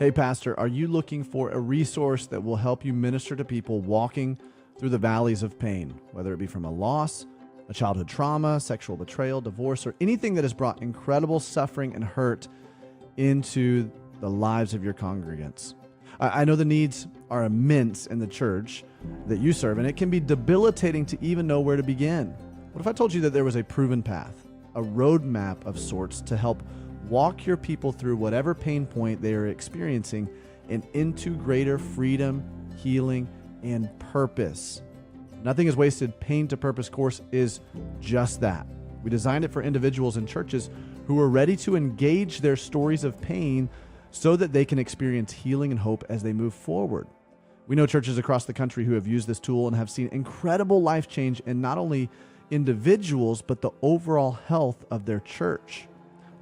Hey, Pastor, are you looking for a resource that will help you minister to people walking through the valleys of pain, whether it be from a loss, a childhood trauma, sexual betrayal, divorce, or anything that has brought incredible suffering and hurt into the lives of your congregants? I know the needs are immense in the church that you serve, and it can be debilitating to even know where to begin. What if I told you that there was a proven path, a roadmap of sorts to help walk your people through whatever pain point they are experiencing and into greater freedom, healing, and purpose? Nothing is Wasted Pain to Purpose course is just that. We designed it for individuals and churches who are ready to engage their stories of pain so that they can experience healing and hope as they move forward. We know churches across the country who have used this tool and have seen incredible life change in not only individuals, but the overall health of their church.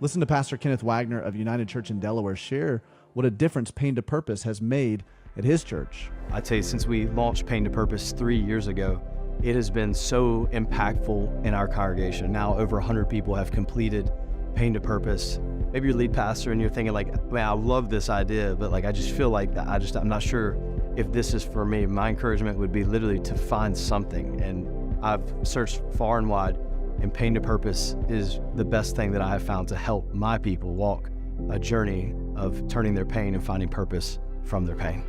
Listen to Pastor Kenneth Wagner of United Church in Delaware share what a difference Pain to Purpose has made at his church. I tell you, since we launched Pain to Purpose 3 years ago, it has been so impactful in our congregation. Now over 100 people have completed Pain to Purpose. Maybe you're lead pastor and you're thinking like, man, I love this idea, but like I just feel like I'm not sure if this is for me. My encouragement would be literally to find something. And I've searched far and wide, and Pain to Purpose is the best thing that I have found to help my people walk a journey of turning their pain and finding purpose from their pain.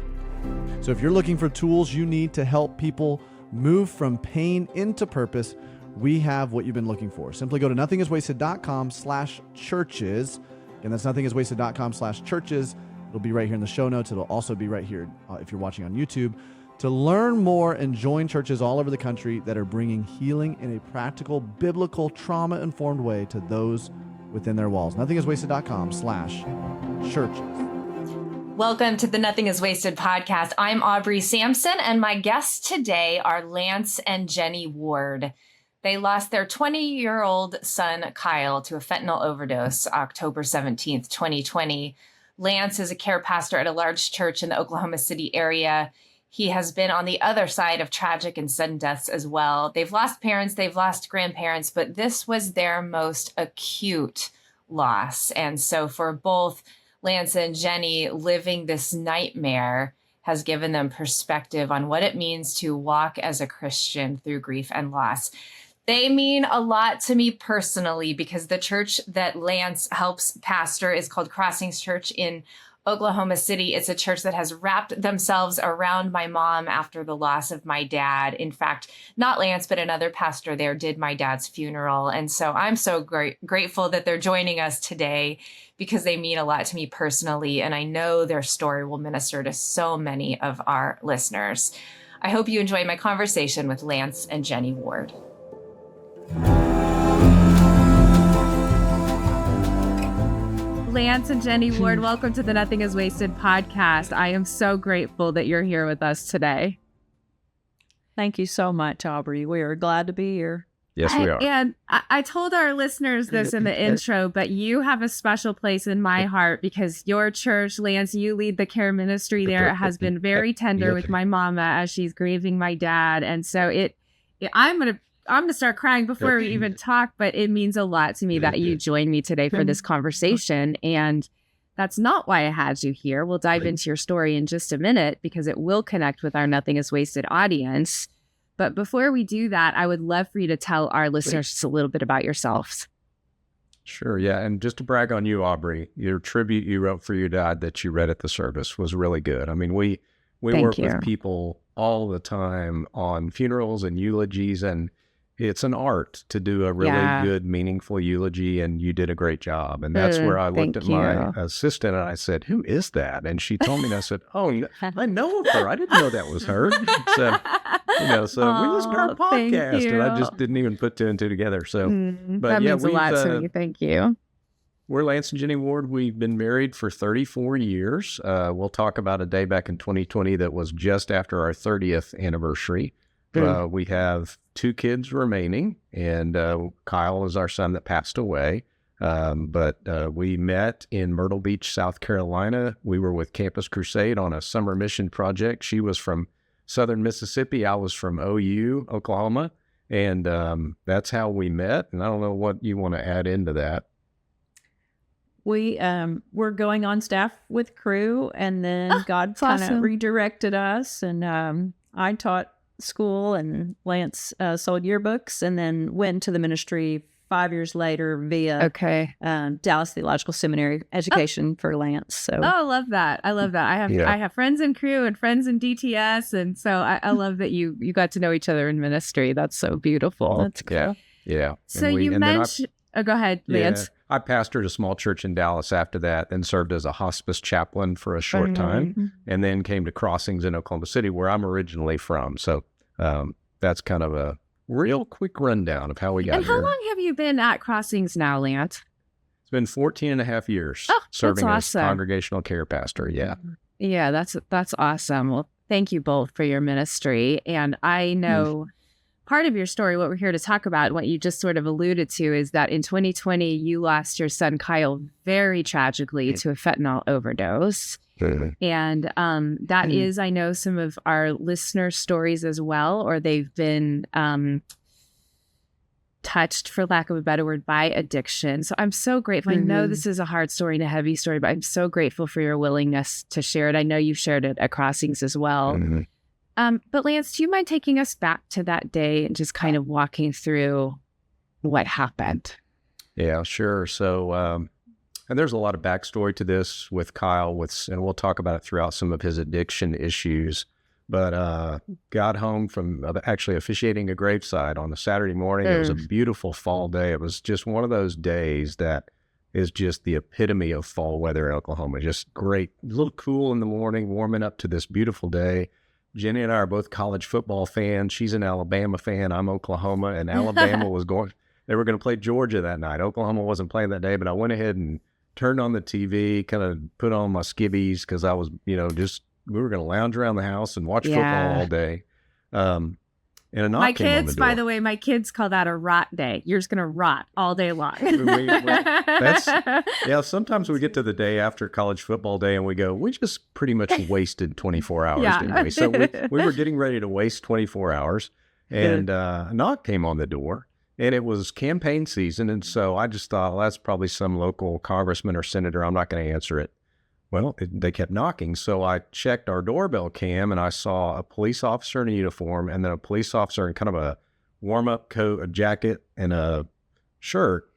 So if you're looking for tools you need to help people move from pain into purpose, we have what you've been looking for. Simply go to nothingiswasted.com/churches. And that's nothingiswasted.com/churches. It'll be right here in the show notes. It'll also be right here if you're watching on YouTube, to learn more and join churches all over the country that are bringing healing in a practical, biblical, trauma-informed way to those within their walls. nothingiswasted.com/churches. Welcome to the Nothing is Wasted podcast. I'm Aubrey Sampson, and my guests today are Lance and Jeni Ward. They lost their 20-year-old son, Kyle, to a fentanyl overdose October 17th, 2020. Lance is a care pastor at a large church in the Oklahoma City area. He has been on the other side of tragic and sudden deaths as well. They've lost parents, they've lost grandparents, but this was their most acute loss. And so for both Lance and Jeni, living this nightmare has given them perspective on what it means to walk as a Christian through grief and loss. They mean a lot to me personally because the church that Lance helps pastor is called Crossings Church in Oklahoma City. It's a church that has wrapped themselves around my mom after the loss of my dad. In fact, not Lance, but another pastor there did my dad's funeral. And so I'm so grateful that they're joining us today because they mean a lot to me personally. And I know their story will minister to so many of our listeners. I hope you enjoy my conversation with Lance and Jeni Ward. Lance and Jeni Ward, welcome to the Nothing is Wasted podcast. I am so grateful that you're here with us today. Thank you so much, Aubrey. We are glad to be here. Yes, we are. And I told our listeners this in the intro, but you have a special place in my heart because your church, Lance, you lead the care ministry there. It has been very tender with my mama as she's grieving my dad. And so I'm going to start crying before we even talk, but it means a lot to me that you joined me today for this conversation. And that's not why I had you here. We'll dive into your story in just a minute because it will connect with our Nothing is Wasted audience. But before we do that, I would love for you to tell our listeners just a little bit about yourselves. Sure, yeah. And just to brag on you, Aubrey, your tribute you wrote for your dad that you read at the service was really good. I mean, we work with people all the time on funerals and eulogies, and it's an art to do a really good, meaningful eulogy, and you did a great job. And that's where I looked at my assistant and I said, "Who is that?" And she told me, and I said, "Oh, I know of her. I didn't know that was her." So, we listened to our podcast, and I just didn't even put two and two together. So, but that means a lot to me. Thank you. We're Lance and Jeni Ward. We've been married for 34 years. We'll talk about a day back in 2020 that was just after our 30th anniversary. We have 2 kids remaining, and Kyle is our son that passed away. But we met in Myrtle Beach, South Carolina. We were with Campus Crusade on a summer mission project. She was from Southern Mississippi. I was from OU, Oklahoma. And that's how we met. And I don't know what you want to add into that. We were going on staff with crew, and then God kind of redirected us, and I taught school, and Lance sold yearbooks, and then went to the ministry 5 years later via Dallas Theological Seminary education for Lance. So I love that. I have friends in crew and friends in DTS, and so I love that you got to know each other in ministry. That's so beautiful. That's cool. Yeah. So you mentioned. Go ahead, Lance. I pastored a small church in Dallas after that, then served as a hospice chaplain for a short time, and then came to Crossings in Oklahoma City, where I'm originally from. So that's kind of a real quick rundown of how we got here. And how long have you been at Crossings now, Lance? It's been 14 and a half years serving as congregational care pastor. Yeah. Yeah, that's awesome. Well, thank you both for your ministry. And I know part of your story, what we're here to talk about, what you just sort of alluded to, is that in 2020, you lost your son, Kyle, very tragically to a fentanyl overdose. And that is, I know, some of our listener stories as well, or they've been touched, for lack of a better word, by addiction. So I'm so grateful. I know this is a hard story and a heavy story, but I'm so grateful for your willingness to share it. I know you've shared it at Crossings as well. But Lance, do you mind taking us back to that day and just kind of walking through what happened? Yeah, sure. So, and there's a lot of backstory to this with Kyle, and we'll talk about it throughout some of his addiction issues. But got home from actually officiating a graveside on a Saturday morning. It was a beautiful fall day. It was just one of those days that is just the epitome of fall weather in Oklahoma. Just great, a little cool in the morning, warming up to this beautiful day. Jeni and I are both college football fans. She's an Alabama fan. I'm Oklahoma, and Alabama they were going to play Georgia that night. Oklahoma wasn't playing that day, but I went ahead and turned on the TV, kind of put on my skivvies because I was, we were going to lounge around the house and watch football all day. And a knock came on the door. By the way, my kids call that a rot day. You're just going to rot all day long. Sometimes we get to the day after college football day and we go, we just pretty much wasted 24 hours, didn't we? So we were getting ready to waste 24 hours, and a knock came on the door, and it was campaign season. And so I just thought, well, that's probably some local congressman or senator. I'm not going to answer it. Well, they kept knocking, so I checked our doorbell cam, and I saw a police officer in a uniform, and then a police officer in kind of a warm-up coat, a jacket, and a shirt.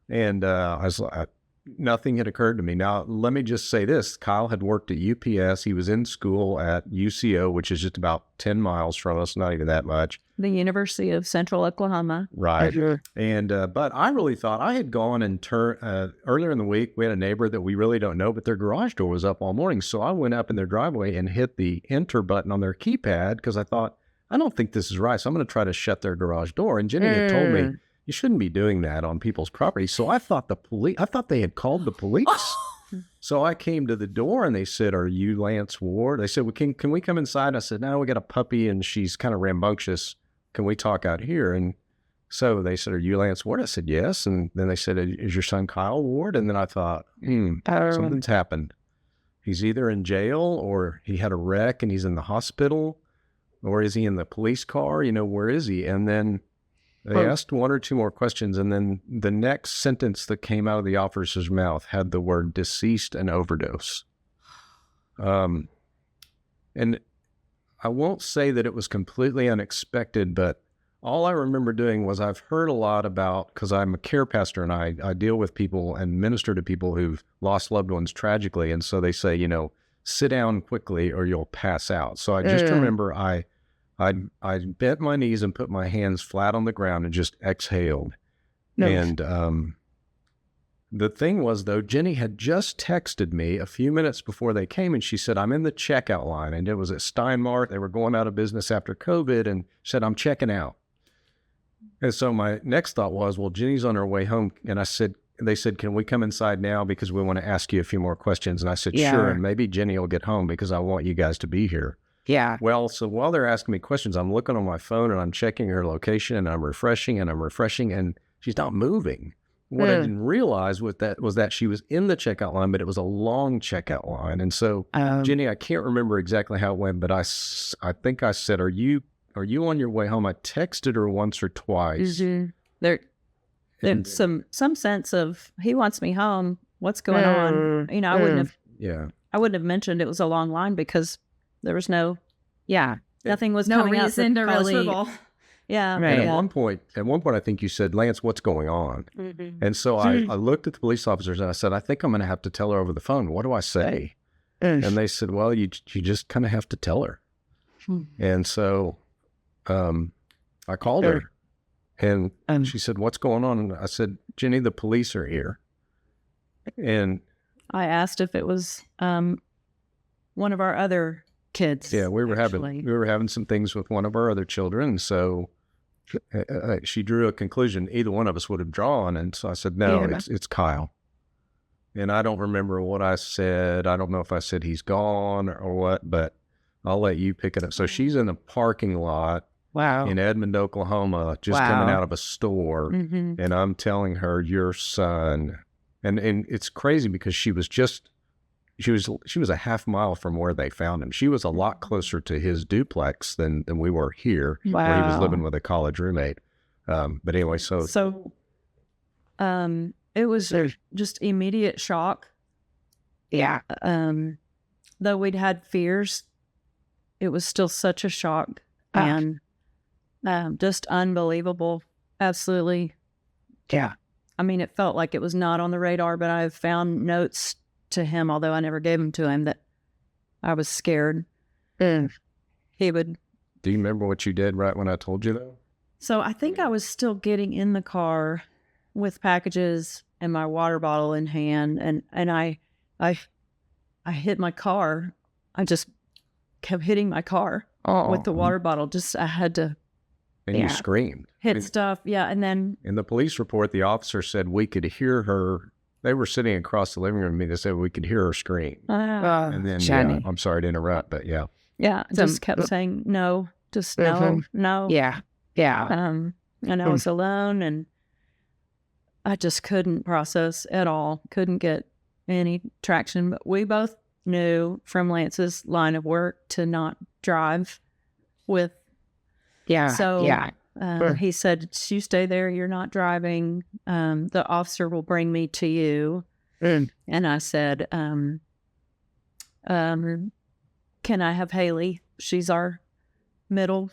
And I was like, nothing had occurred to me. Now, let me just say this. Kyle had worked at UPS. He was in school at UCO, which is just about 10 miles from us, not even that much. The University of Central Oklahoma. Right. And but I really thought I had gone and earlier in the week, we had a neighbor that we really don't know, but their garage door was up all morning. So I went up in their driveway and hit the enter button on their keypad because I thought, I don't think this is right. So I'm going to try to shut their garage door. And Jeni had told me, you shouldn't be doing that on people's property. So I thought they had called the police. So I came to the door and they said, are you Lance Ward? They said, well, can we come inside? I said, no, we got a puppy and she's kind of rambunctious. Can we talk out here? And so they said, are you Lance Ward? I said, yes. And then they said, is your son Kyle Ward? And then I thought, something's happened. He's either in jail or he had a wreck and he's in the hospital, or is he in the police car? Where is he? And then they asked one or two more questions, and then the next sentence that came out of the officer's mouth had the word deceased and overdose. And I won't say that it was completely unexpected, but all I remember doing was I've heard a lot about, because I'm a care pastor and I deal with people and minister to people who've lost loved ones tragically. And so they say, sit down quickly or you'll pass out. So I just remember I bent my knees and put my hands flat on the ground and just exhaled. And the thing was, though, Jeni had just texted me a few minutes before they came, and she said, I'm in the checkout line. And it was at Steinmart. They were going out of business after COVID, and said, I'm checking out. And so my next thought was, well, Jenny's on her way home. And they said, can we come inside now because we want to ask you a few more questions? And I said, sure. And maybe Jeni will get home because I want you guys to be here. Yeah. Well, so while they're asking me questions, I'm looking on my phone and I'm checking her location and I'm refreshing and she's not moving. What I didn't realize was that she was in the checkout line, but it was a long checkout line. And so, Jeni, I can't remember exactly how it went, but I think I said, are you on your way home? I texted her once or twice. Mm-hmm. There's some sense of, he wants me home. what's going on? You know, I wouldn't have mentioned it was a long line because there was nothing was no coming reason out to really. football. Yeah. Right. And at one point, I think you said, Lance, what's going on? Mm-hmm. And so I looked at the police officers and I said, I think I'm going to have to tell her over the phone. What do I say? And they said, well, you just kind of have to tell her. And so I called her and she said, what's going on? And I said, Jeni, the police are here. And I asked if it was one of our other kids. Yeah, we were having some things with one of our other children. And so she drew a conclusion either one of us would have drawn. And so I said, no, it's Kyle. And I don't remember what I said. I don't know if I said he's gone or what, but I'll let you pick it up. So she's in a parking lot in Edmond, Oklahoma, just coming out of a store. Mm-hmm. And I'm telling her, your son, and it's crazy because she was a half mile from where they found him. She was a lot closer to his duplex than we were here, where he was living with a college roommate. But anyway, so it was just immediate shock. Yeah. Though we'd had fears, it was still such a shock and just unbelievable. Absolutely. Yeah. I mean, it felt like it was not on the radar, but I've found notes to him, although I never gave them to him, that I was scared. He would. Do you remember what you did right when I told you though? So I think I was still getting in the car with packages and my water bottle in hand, and I hit my car. I just kept hitting my car with the water bottle. I had to. And you screamed. Hit stuff, and then... In the police report, the officer said we could hear her. They were sitting across the living room from me. They said we could hear her scream. And then, I'm sorry to interrupt, but yeah. Yeah, just kept saying, no, just no. Yeah. And I was alone, and I just couldn't process at all. Couldn't get any traction. But we both knew from Lance's line of work to not drive with... Yeah. So he said, you stay there. You're not driving. The officer will bring me to you. And I said, can I have Haley? She's our middle.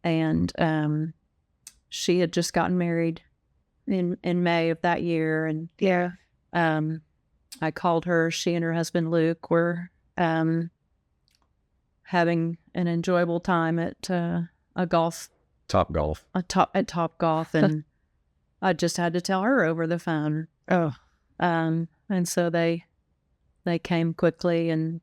And she had just gotten married in May of that year. And I called her. She and her husband, Luke, were having an enjoyable time at Top Golf, and I just had to tell her over the phone. And so they came quickly, and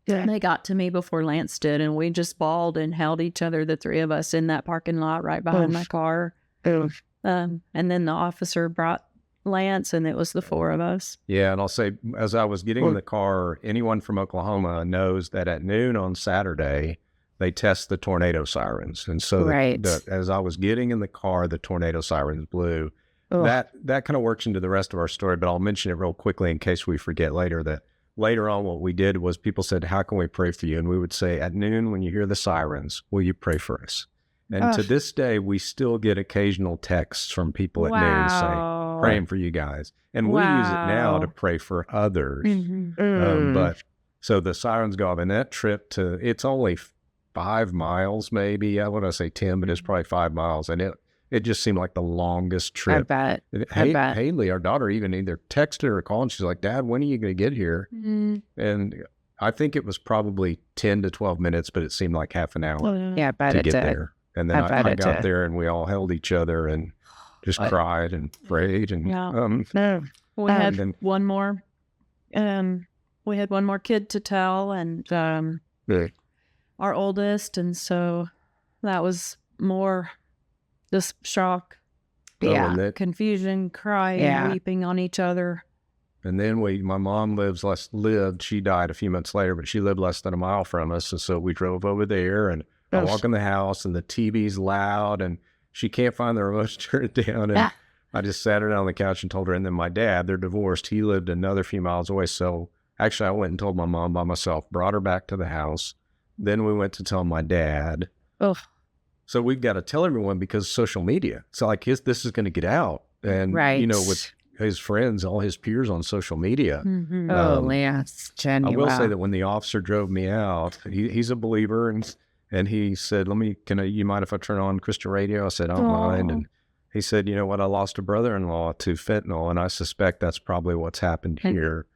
they got to me before Lance did, and we just bawled and held each other, the three of us, in that parking lot right behind my car. And then the officer brought Lance, and it was the four of us. Yeah, and I'll say, as I was getting in the car, anyone from Oklahoma knows that at noon on Saturday, they test the tornado sirens. And so as I was getting in the car, the tornado sirens blew. That kind of works into the rest of our story, but I'll mention it real quickly in case we forget later. That later on what we did was people said, how can we pray for you? And we would say, at noon when you hear the sirens, will you pray for us? And to this day, we still get occasional texts from people at noon saying, praying for you guys. And we use it now to pray for others. But so the sirens go off, and that trip it's only 5 miles, maybe. I want to say 10, but it's probably 5 miles. And it just seemed like the longest trip. I bet. Haley, our daughter, even either texted or called, and she's like, Dad, when are you going to get here? And I think it was probably 10 to 12 minutes, but it seemed like half an hour I bet to it get did. there. And then I got there, and we all held each other and just cried and prayed. And we had one more. We had one more kid to tell, and our oldest, and so that was more just shock, confusion, crying, weeping on each other. And then my mom lived, she died a few months later, but she lived less than a mile from us, and so we drove over there, and I walk in the house, and the TV's loud, and she can't find the remote to turn it down, and I just sat her down on the couch and told her. And then my dad, they're divorced, he lived another few miles away, so actually I went and told my mom by myself, brought her back to the house. Then we went to tell my dad. So we've got to tell everyone because social media. So like this is going to get out. And, his friends, all his peers on social media. Mm-hmm. Lance, Jeni, I will say that when the officer drove me out, he's a believer, and he said, you mind if I turn on Christian radio? I said, I don't mind. And he said, you know what, I lost a brother-in-law to fentanyl, and I suspect that's probably what's happened here.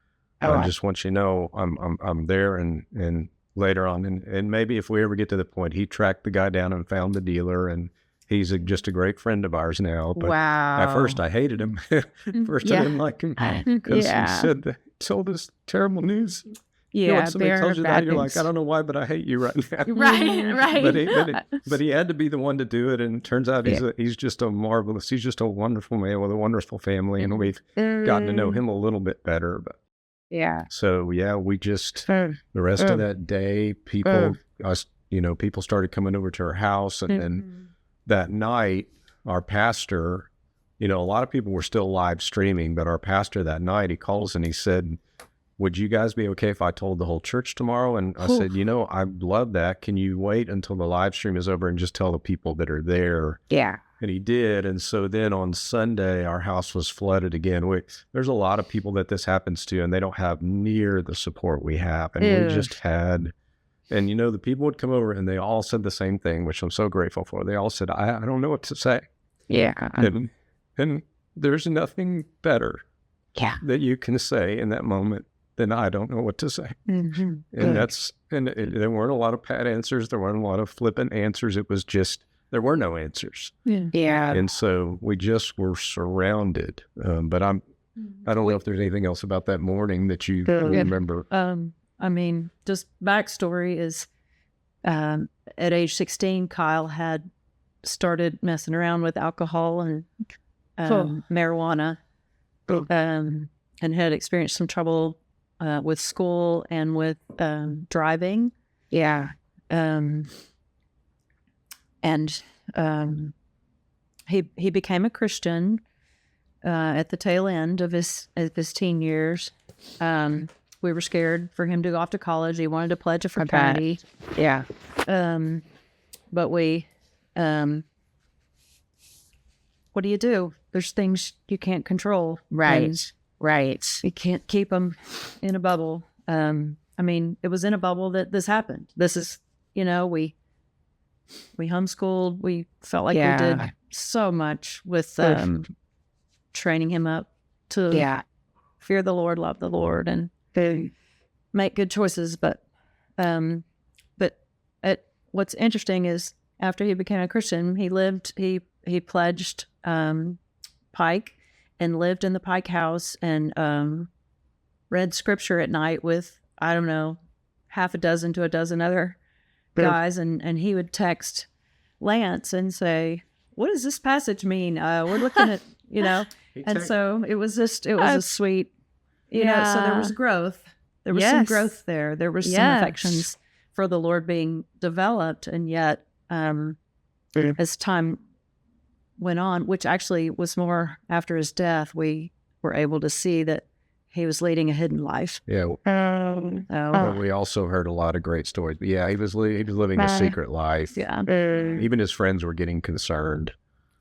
I just want you to know I'm there, and later on, and maybe if we ever get to the point, he tracked the guy down and found the dealer, and he's just a great friend of ours now. But at first I hated him. First I didn't like him because he told us terrible news. Yeah, when somebody tells you that, you're like, I don't know why, but I hate you right now. Right. But he had to be the one to do it, and it turns out he's just he's just a wonderful man with a wonderful family, and we've gotten to know him a little bit better. But so we just the rest of that day, people started coming over to our house, and then that night, our pastor, a lot of people were still live streaming, but our pastor that night, he called us and he said, would you guys be okay if I told the whole church tomorrow? And I said, I'd love that. Can you wait until the live stream is over and just tell the people that are there? Yeah. And he did. And so then on Sunday, our house was flooded again. There's a lot of people that this happens to, and they don't have near the support we have. And we just had, and the people would come over and they all said the same thing, which I'm so grateful for. They all said, I don't know what to say. Yeah. And there's nothing better that you can say in that moment than I don't know what to say. Mm-hmm. And there weren't a lot of pat answers. There weren't a lot of flippant answers. It was just, there were no answers. Yeah. And so we just were surrounded. But I don't know if there's anything else about that morning that you remember. Just backstory is, at age 16, Kyle had started messing around with alcohol and marijuana, and had experienced some trouble with school and with driving. Yeah. And he became a Christian at the tail end of his teen years. We were scared for him to go off to college. He wanted to pledge a fraternity. Yeah. But we, what do you do? There's things you can't control. Right. You can't keep them in a bubble. It was in a bubble that this happened. This is, we homeschooled. We felt like we did so much with training him up to fear the Lord, love the Lord, and make good choices. But what's interesting is after he became a Christian, he pledged Pike and lived in the Pike house and read scripture at night with, I don't know, half a dozen to a dozen other guys. And he would text Lance and say, what does this passage mean? We're looking at, and so it was a sweet, so there was growth. There was some growth there. There was some affections for the Lord being developed. And yet, as time went on, which actually was more after his death, we were able to see that he was leading a hidden life. Yeah. But we also heard a lot of great stories. But he was living a secret life. Yeah. Even his friends were getting concerned.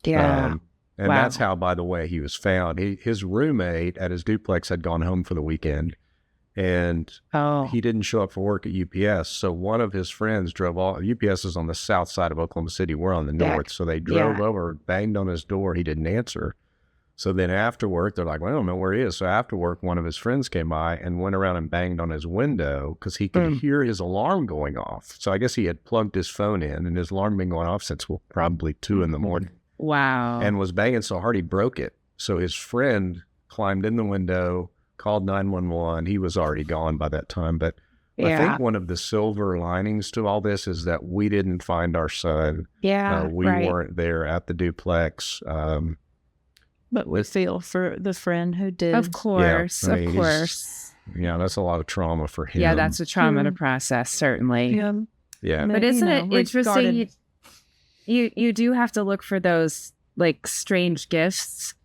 Yeah. And that's how, by the way, he was found. His roommate at his duplex had gone home for the weekend, and he didn't show up for work at UPS. So one of his friends drove UPS is on the south side of Oklahoma City. We're on the north. So they drove over, banged on his door. He didn't answer. So then after work, they're like, well, I don't know where he is. So after work, one of his friends came by and went around and banged on his window because he could hear his alarm going off. So I guess he had plugged his phone in, and his alarm been going off since probably 2 a.m. Wow. And was banging so hard he broke it. So his friend climbed in the window, called 911. He was already gone by that time. But I think one of the silver linings to all this is that we didn't find our son. Yeah. We weren't there at the duplex. But we feel for the friend who did. Of course. Yeah, of course. Yeah, that's a lot of trauma for him. Yeah, that's a trauma to process, certainly. Yeah. But isn't it interesting? You do have to look for those like strange gifts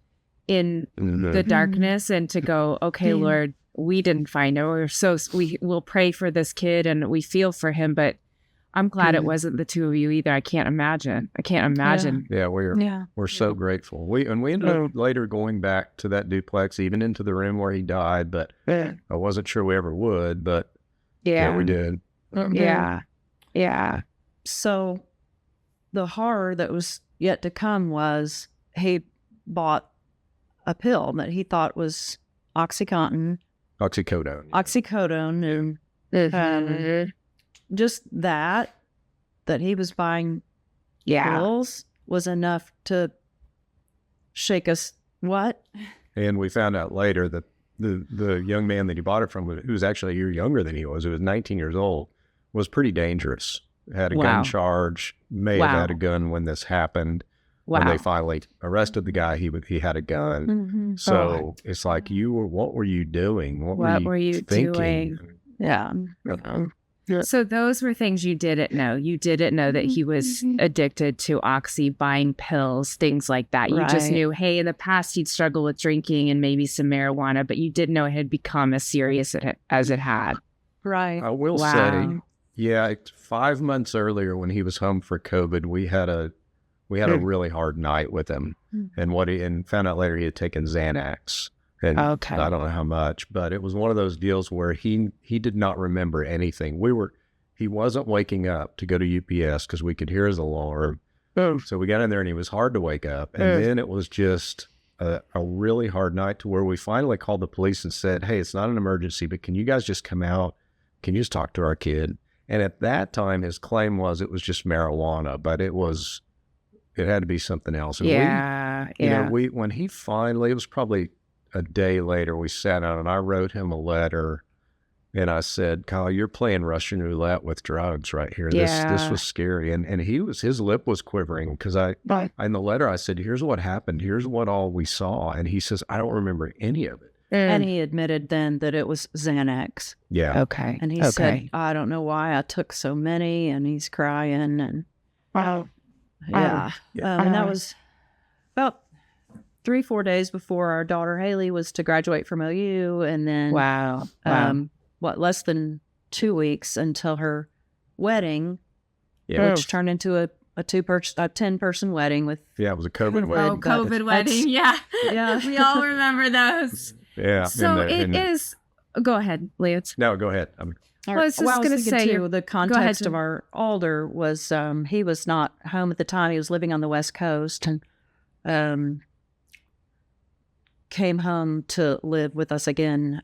in the darkness and to go, okay, Lord, we didn't find it. We will pray for this kid and we feel for him, but I'm glad it wasn't the two of you either. I can't imagine. Yeah, we're so grateful. We ended up later going back to that duplex, even into the room where he died, but I wasn't sure we ever would, but yeah we did. Yeah. So the horror that was yet to come was he bought a pill that he thought was oxycodone, and just that he was buying pills was enough to shake us. What? And we found out later that the young man that he bought it from, who was actually a year younger than he was 19 years old, was pretty dangerous. Had a gun charge, may have had a gun when this happened. When they finally arrested the guy, he had a gun. Mm-hmm. So it's like, what were you doing? What were you thinking? Yeah. So those were things you didn't know. You didn't know that he was addicted to oxy, buying pills, things like that. You just knew, hey, in the past he'd struggled with drinking and maybe some marijuana, but you didn't know it had become as serious as it had. Right. I will say, 5 months earlier when he was home for COVID, we had a really hard night with him, and found out later he had taken Xanax. And I don't know how much, but it was one of those deals where he did not remember anything. He wasn't waking up to go to UPS because we could hear his alarm. So we got in there and he was hard to wake up. And then it was just a really hard night to where we finally called the police and said, hey, it's not an emergency, but can you guys just come out? Can you just talk to our kid? And at that time, his claim was it was just marijuana, but it had to be something else. And when he finally, it was probably a day later, we sat down and I wrote him a letter and I said, Kyle, you're playing Russian roulette with drugs right here. This was scary. And his lip was quivering because in the letter I said, here's what happened. Here's what all we saw. And he says, I don't remember any of it. And he admitted then that it was Xanax. Yeah. Okay. And he said, I don't know why I took so many, and he's crying. And and that was about 3-4 days before our daughter Haley was to graduate from OU, and then less than 2 weeks until her wedding, which turned into a 10-person wedding with it was a COVID wedding. Oh, COVID wedding, yeah. We all remember those. Yeah. So it is. Go ahead, Lance. No, go ahead. I was just going to say, too, the context of our older was he was not home at the time. He was living on the West Coast and came home to live with us again.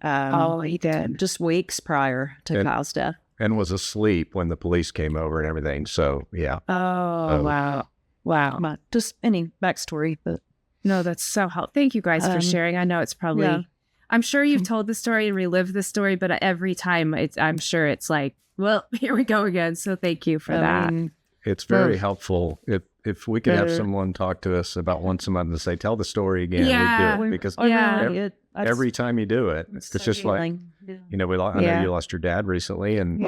He did. Just weeks prior to Kyle's death. And was asleep when the police came over and everything. So, yeah. Wow. Just any backstory, but. No, that's so helpful. Thank you guys for sharing. I know it's probably, I'm sure you've told the story and relived the story, but every time I'm sure it's like, well, here we go again. So thank you for that. It's very helpful. If we could have someone talk to us about once a month and say, tell the story again, we do it. Because every time you do it, it's just like, I know you lost your dad recently, and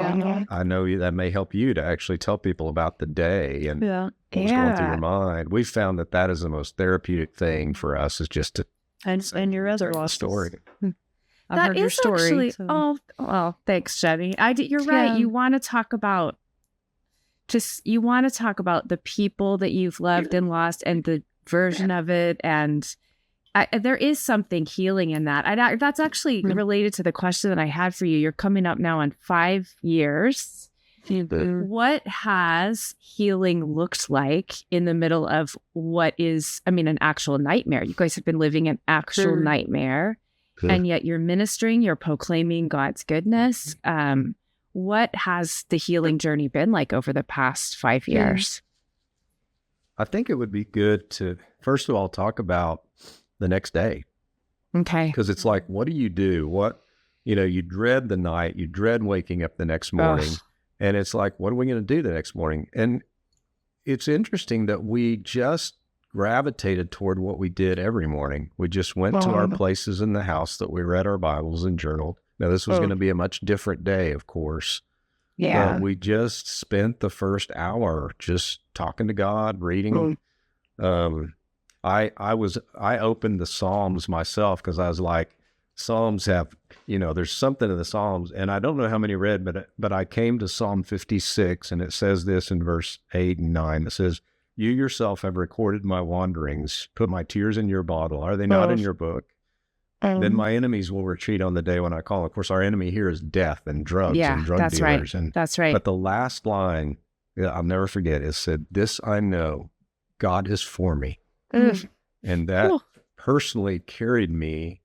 I know that may help you to actually tell people about the day and what was going through your mind. We found that is the most therapeutic thing for us, is just to and your other lost story. I've heard your story. Actually, so. Thanks, Jenny. You're right. You want to talk about the people that you've loved and lost, and the version of it, and there is something healing in that. That's actually related to the question that I had for you. You're coming up now on 5 years. What has healing looked like in the middle of what is, an actual nightmare? You guys have been living an actual nightmare, and yet you're ministering, you're proclaiming God's goodness. What has the healing journey been like over the past 5 years? I think it would be good to, first of all, talk about the next day. Okay. Because it's like, what do? You dread the night, you dread waking up the next morning. And it's like, what are we going to do the next morning? And it's interesting that we just gravitated toward what we did every morning. We just went to our places in the house that we read our Bibles and journaled. Now, this was going to be a much different day, of course. Yeah. But we just spent the first hour just talking to God, reading. I opened the Psalms myself because I was like, Psalms have, there's something in the Psalms, and I don't know how many read, but I came to Psalm 56, and it says this in verse 8 and 9. It says, "You yourself have recorded my wanderings, put my tears in your bottle. Are they not in your book? Then my enemies will retreat on the day when I call." Of course, our enemy here is death and drugs and drug dealers. Right. And that's right. But the last line, I'll never forget, it said, "This I know, God is for me." And that personally carried me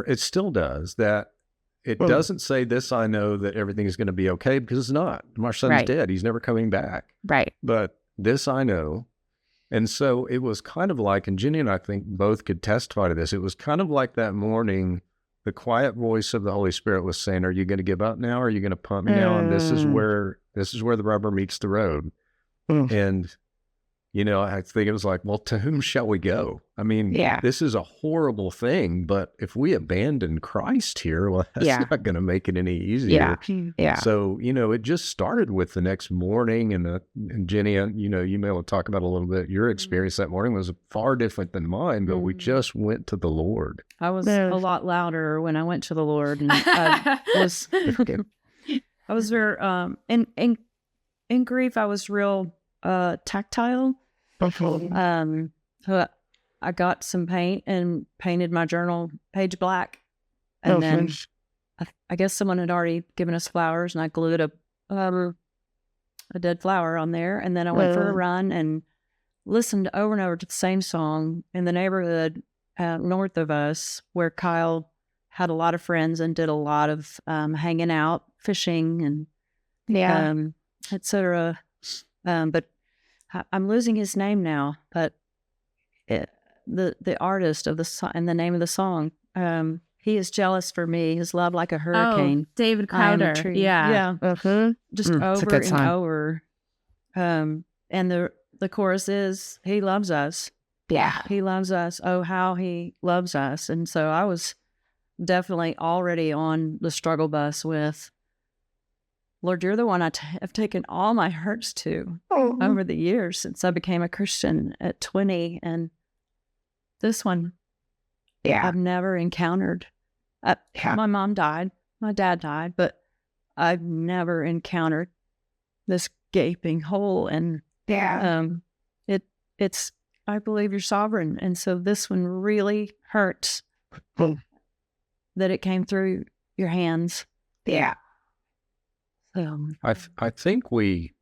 it still does, that it doesn't say, "This I know that everything is going to be okay," because it's not. My son's dead. He's never coming back. Right. But this I know. And so it was kind of like, and Jenny and I think both could testify to this, it was kind of like that morning, the quiet voice of the Holy Spirit was saying, "Are you going to give up now? Are you going to pump me now?" And this is where the rubber meets the road. And, I think it was like, well, to whom shall we go? I mean, this is a horrible thing, but if we abandon Christ here, well, that's not going to make it any easier. So, it just started with the next morning, and Jenny, you may want to talk about a little bit. Your experience that morning was far different than mine, but we just went to the Lord. I was a lot louder when I went to the Lord, and I was very, in grief, I was real tactile. So I got some paint and painted my journal page black, and then I guess someone had already given us flowers, and I glued a dead flower on there, and then I went for a run and listened over and over to the same song in the neighborhood north of us, where Kyle had a lot of friends and did a lot of hanging out, fishing, and etc. But I'm losing his name now, but the artist of the song and the name of the song, "He is jealous for me, his love like a hurricane." Oh, David Crowder. Just over and over. And the chorus is, "He loves us." He loves us. Oh, how he loves us. And so I was definitely already on the struggle bus with, "Lord, you're the one I've taken all my hurts to over the years since I became a Christian at 20. And this one, I've never encountered. My mom died. My dad died. But I've never encountered this gaping hole. And it's, I believe you're sovereign. And so this one really hurts that it came through your hands. I think we've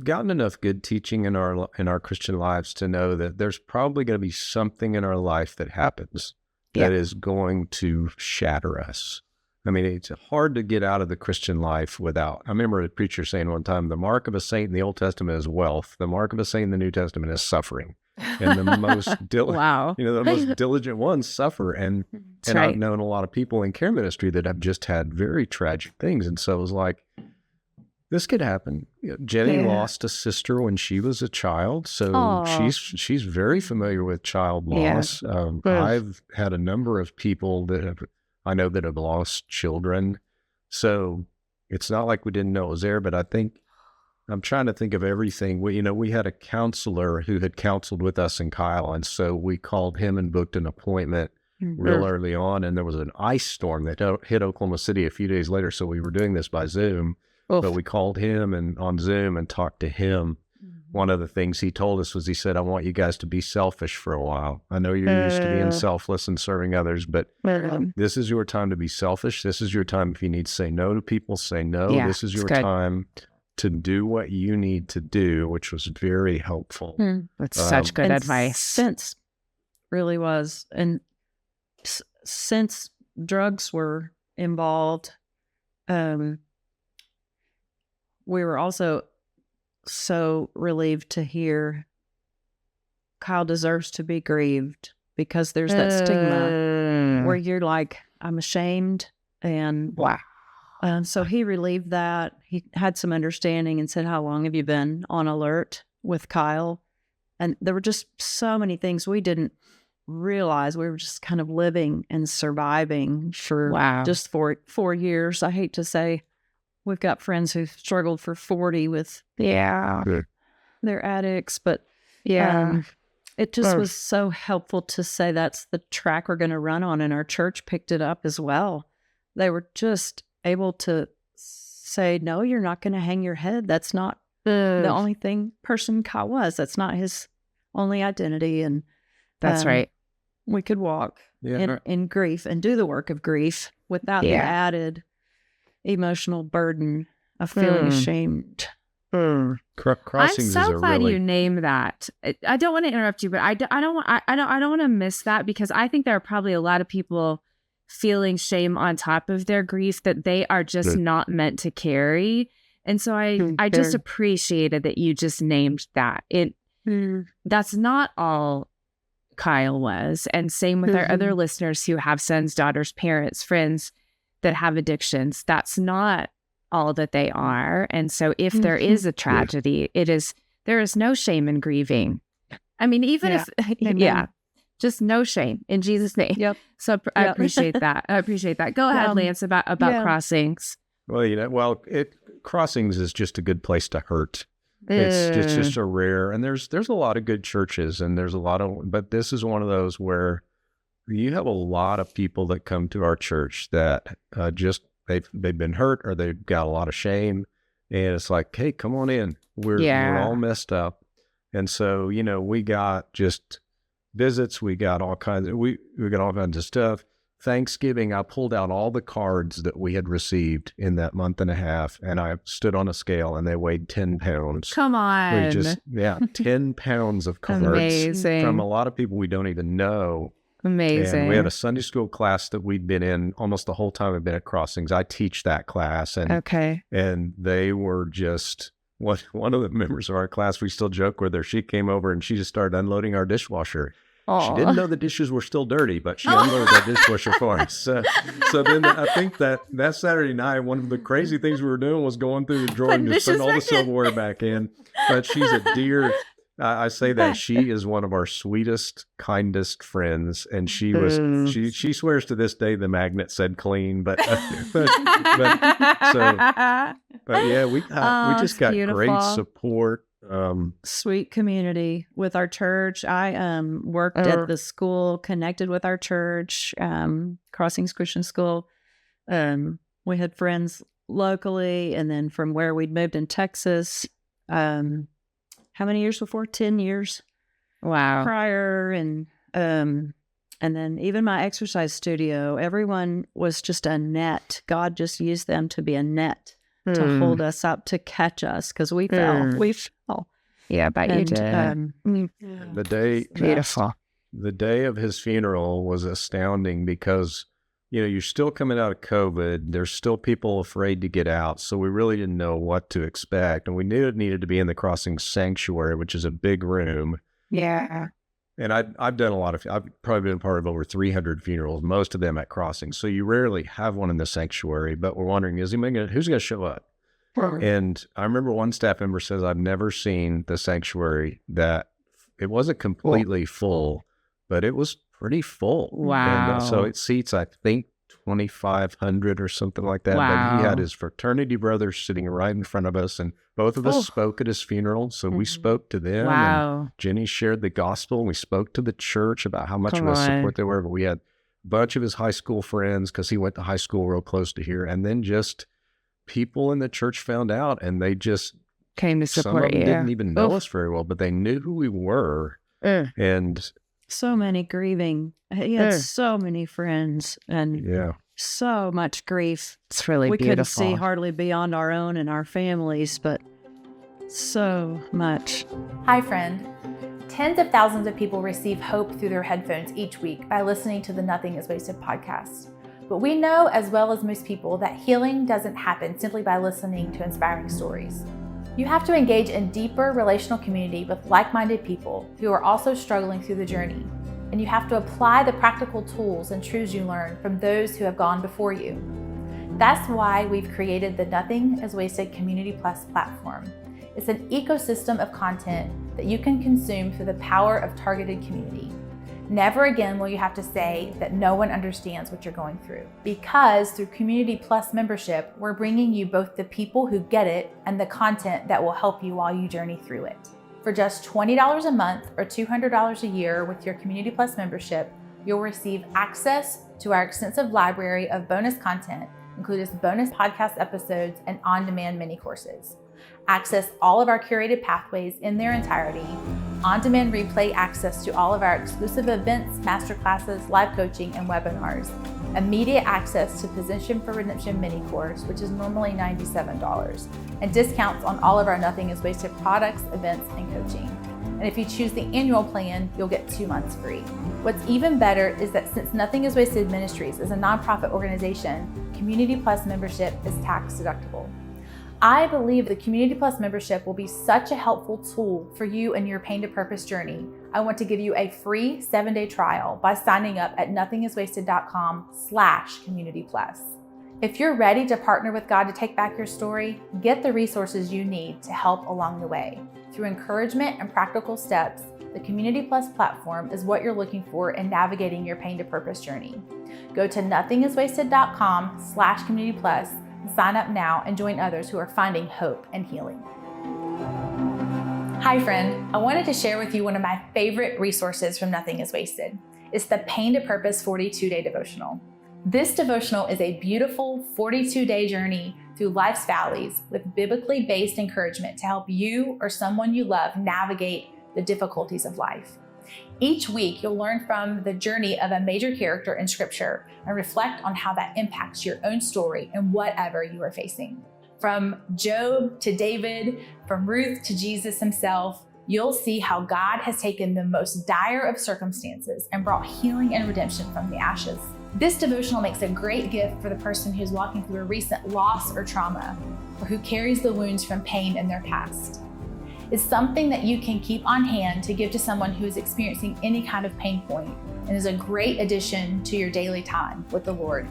gotten enough good teaching in our Christian lives to know that there's probably going to be something in our life that happens that is going to shatter us. I mean, it's hard to get out of the Christian life without. I remember a preacher saying one time, "The mark of a saint in the Old Testament is wealth. The mark of a saint in the New Testament is suffering." And the most the most diligent ones suffer. And I've known a lot of people in care ministry that have just had very tragic things. And so it was like, this could happen. Jenny lost a sister when she was a child, so she's very familiar with child loss. I've had a number of people that I know that have lost children. So it's not like we didn't know it was there, but I think I'm trying to think of everything. We had a counselor who had counseled with us and Kyle, and so we called him and booked an appointment real early on, and there was an ice storm that hit Oklahoma City a few days later, so we were doing this by Zoom, but we called him and on Zoom and talked to him. One of the things he told us was, he said, "I want you guys to be selfish for a while. I know you're used to being selfless and serving others, but this is your time to be selfish. This is your time, if you need to say no to people, say no. This is your time to do what you need to do," which was very helpful. That's such good advice. Since really was, and since drugs were involved, we were also so relieved to hear Kyle deserves to be grieved, because there's that stigma where you're like, "I'm ashamed." And so he relieved that. He had some understanding and said, "How long have you been on alert with Kyle?" And there were just so many things we didn't realize. We were just kind of living and surviving for just 4 years. I hate to say, we've got friends who've struggled for 40 with their addicts, but it just was so helpful to say that's the track we're going to run on, and our church picked it up as well. They were just able to say, no, you're not going to hang your head. That's not the only person Kyle was. That's not his only identity. And that's right. We could walk in grief and do the work of grief without the added emotional burden of feeling ashamed. Crossings I'm so is glad you named that. I don't want to interrupt you, but I don't want to miss that, because I think there are probably a lot of people feeling shame on top of their grief that they are just not meant to carry. And so I just appreciated that you just named that. That's not all Kyle was. And same with our other listeners who have sons, daughters, parents, friends that have addictions. That's not all that they are. And so if there is a tragedy, there is no shame in grieving. I mean, even if just no shame in Jesus' name. Yep. So I appreciate that. Go ahead, Lance, about Crossings. Well, Crossings is just a good place to hurt. It's just a rare, and there's a lot of good churches, and there's a lot of, but this is one of those where you have a lot of people that come to our church that they've been hurt, or they've got a lot of shame, and it's like, hey, come on in. We're all messed up. And so, we got just visits, we got all kinds of stuff. Thanksgiving, I pulled out all the cards that we had received in that month and a half, and I stood on a scale, and they weighed 10 pounds. Come on. 10 pounds of cards. Amazing. From a lot of people we don't even know. Amazing. And we had a Sunday school class that we'd been in almost the whole time I've been at Crossings. I teach that class. And they were just, one of the members of our class, we still joke with her. She came over and she just started unloading our dishwasher. Aww. She didn't know the dishes were still dirty, but she unloaded that dishwasher for us. So then I think that Saturday night, one of the crazy things we were doing was going through the drawer and just putting all the silverware back in. But she's a dear... I say that she is one of our sweetest, kindest friends, and she swears to this day the magnet said clean, but yeah, we just got great support, sweet community with our church. I worked at the school connected with our church, Crossings Christian School. We had friends locally, and then from where we'd moved in Texas. How many years before? 10 years. Wow. Prior. And then even my exercise studio, everyone was just a net. God just used them to be a net to hold us up, to catch us, because we fell. We fell. Yeah, but you did. Beautiful. The day of his funeral was astounding because, you're still coming out of COVID. There's still people afraid to get out. So we really didn't know what to expect. And we knew it needed to be in the Crossings Sanctuary, which is a big room. Yeah. And I've done I've probably been part of over 300 funerals, most of them at Crossings. So you rarely have one in the sanctuary, but we're wondering, who's going to show up? And I remember one staff member says, I've never seen the sanctuary that it wasn't completely full, but it was pretty full. Wow. And so it seats, I think, 2,500 or something like that. Wow. But he had his fraternity brothers sitting right in front of us, and both of us spoke at his funeral. So we spoke to them. Wow. And Jenny shared the gospel, and we spoke to the church about how much of a support they were. But we had a bunch of his high school friends, because he went to high school real close to here. And then just people in the church found out, and they just came to support some of them you. Didn't even know us very well, but they knew who we were. And so many grieving. He had so many friends, and so much grief. It's really we beautiful. Couldn't see hardly beyond our own and our families, but so much. Hi, friend. Tens of thousands of people receive hope through their headphones each week by listening to the Nothing is Wasted podcast. But we know, as well as most people, that healing doesn't happen simply by listening to inspiring stories. You have to engage in deeper relational community with like-minded people who are also struggling through the journey. And you have to apply the practical tools and truths you learn from those who have gone before you. That's why we've created the Nothing is Wasted Community Plus platform. It's an ecosystem of content that you can consume through the power of targeted community. Never again will you have to say that no one understands what you're going through, because through Community Plus membership, we're bringing you both the people who get it and the content that will help you while you journey through it. For just $20 a month or $200 a year with your Community Plus membership, you'll receive access to our extensive library of bonus content, including bonus podcast episodes and on-demand mini courses. Access all of our curated pathways in their entirety, on-demand replay access to all of our exclusive events, masterclasses, live coaching, and webinars, immediate access to Position for Redemption mini course, which is normally $97, and discounts on all of our Nothing is Wasted products, events, and coaching. And if you choose the annual plan, you'll get 2 months free. What's even better is that since Nothing is Wasted Ministries is a nonprofit organization, Community Plus membership is tax deductible. I believe the Community Plus membership will be such a helpful tool for you and your pain to purpose journey. I want to give you a free 7-day trial by signing up at nothingiswasted.com/communityplus. If you're ready to partner with God to take back your story, get the resources you need to help along the way. Through encouragement and practical steps, the Community Plus platform is what you're looking for in navigating your pain to purpose journey. Go to nothingiswasted.com/communityplus and sign up now and join others who are finding hope and healing. Hi friend, I wanted to share with you one of my favorite resources from Nothing is Wasted. It's the Pain to Purpose 42-Day Devotional. This devotional is a beautiful 42-day journey through life's valleys with biblically based encouragement to help you or someone you love navigate the difficulties of life. Each week, you'll learn from the journey of a major character in Scripture and reflect on how that impacts your own story and whatever you are facing. From Job to David, from Ruth to Jesus himself, you'll see how God has taken the most dire of circumstances and brought healing and redemption from the ashes. This devotional makes a great gift for the person who's walking through a recent loss or trauma, or who carries the wounds from pain in their past. It's something that you can keep on hand to give to someone who is experiencing any kind of pain point, and is a great addition to your daily time with the Lord.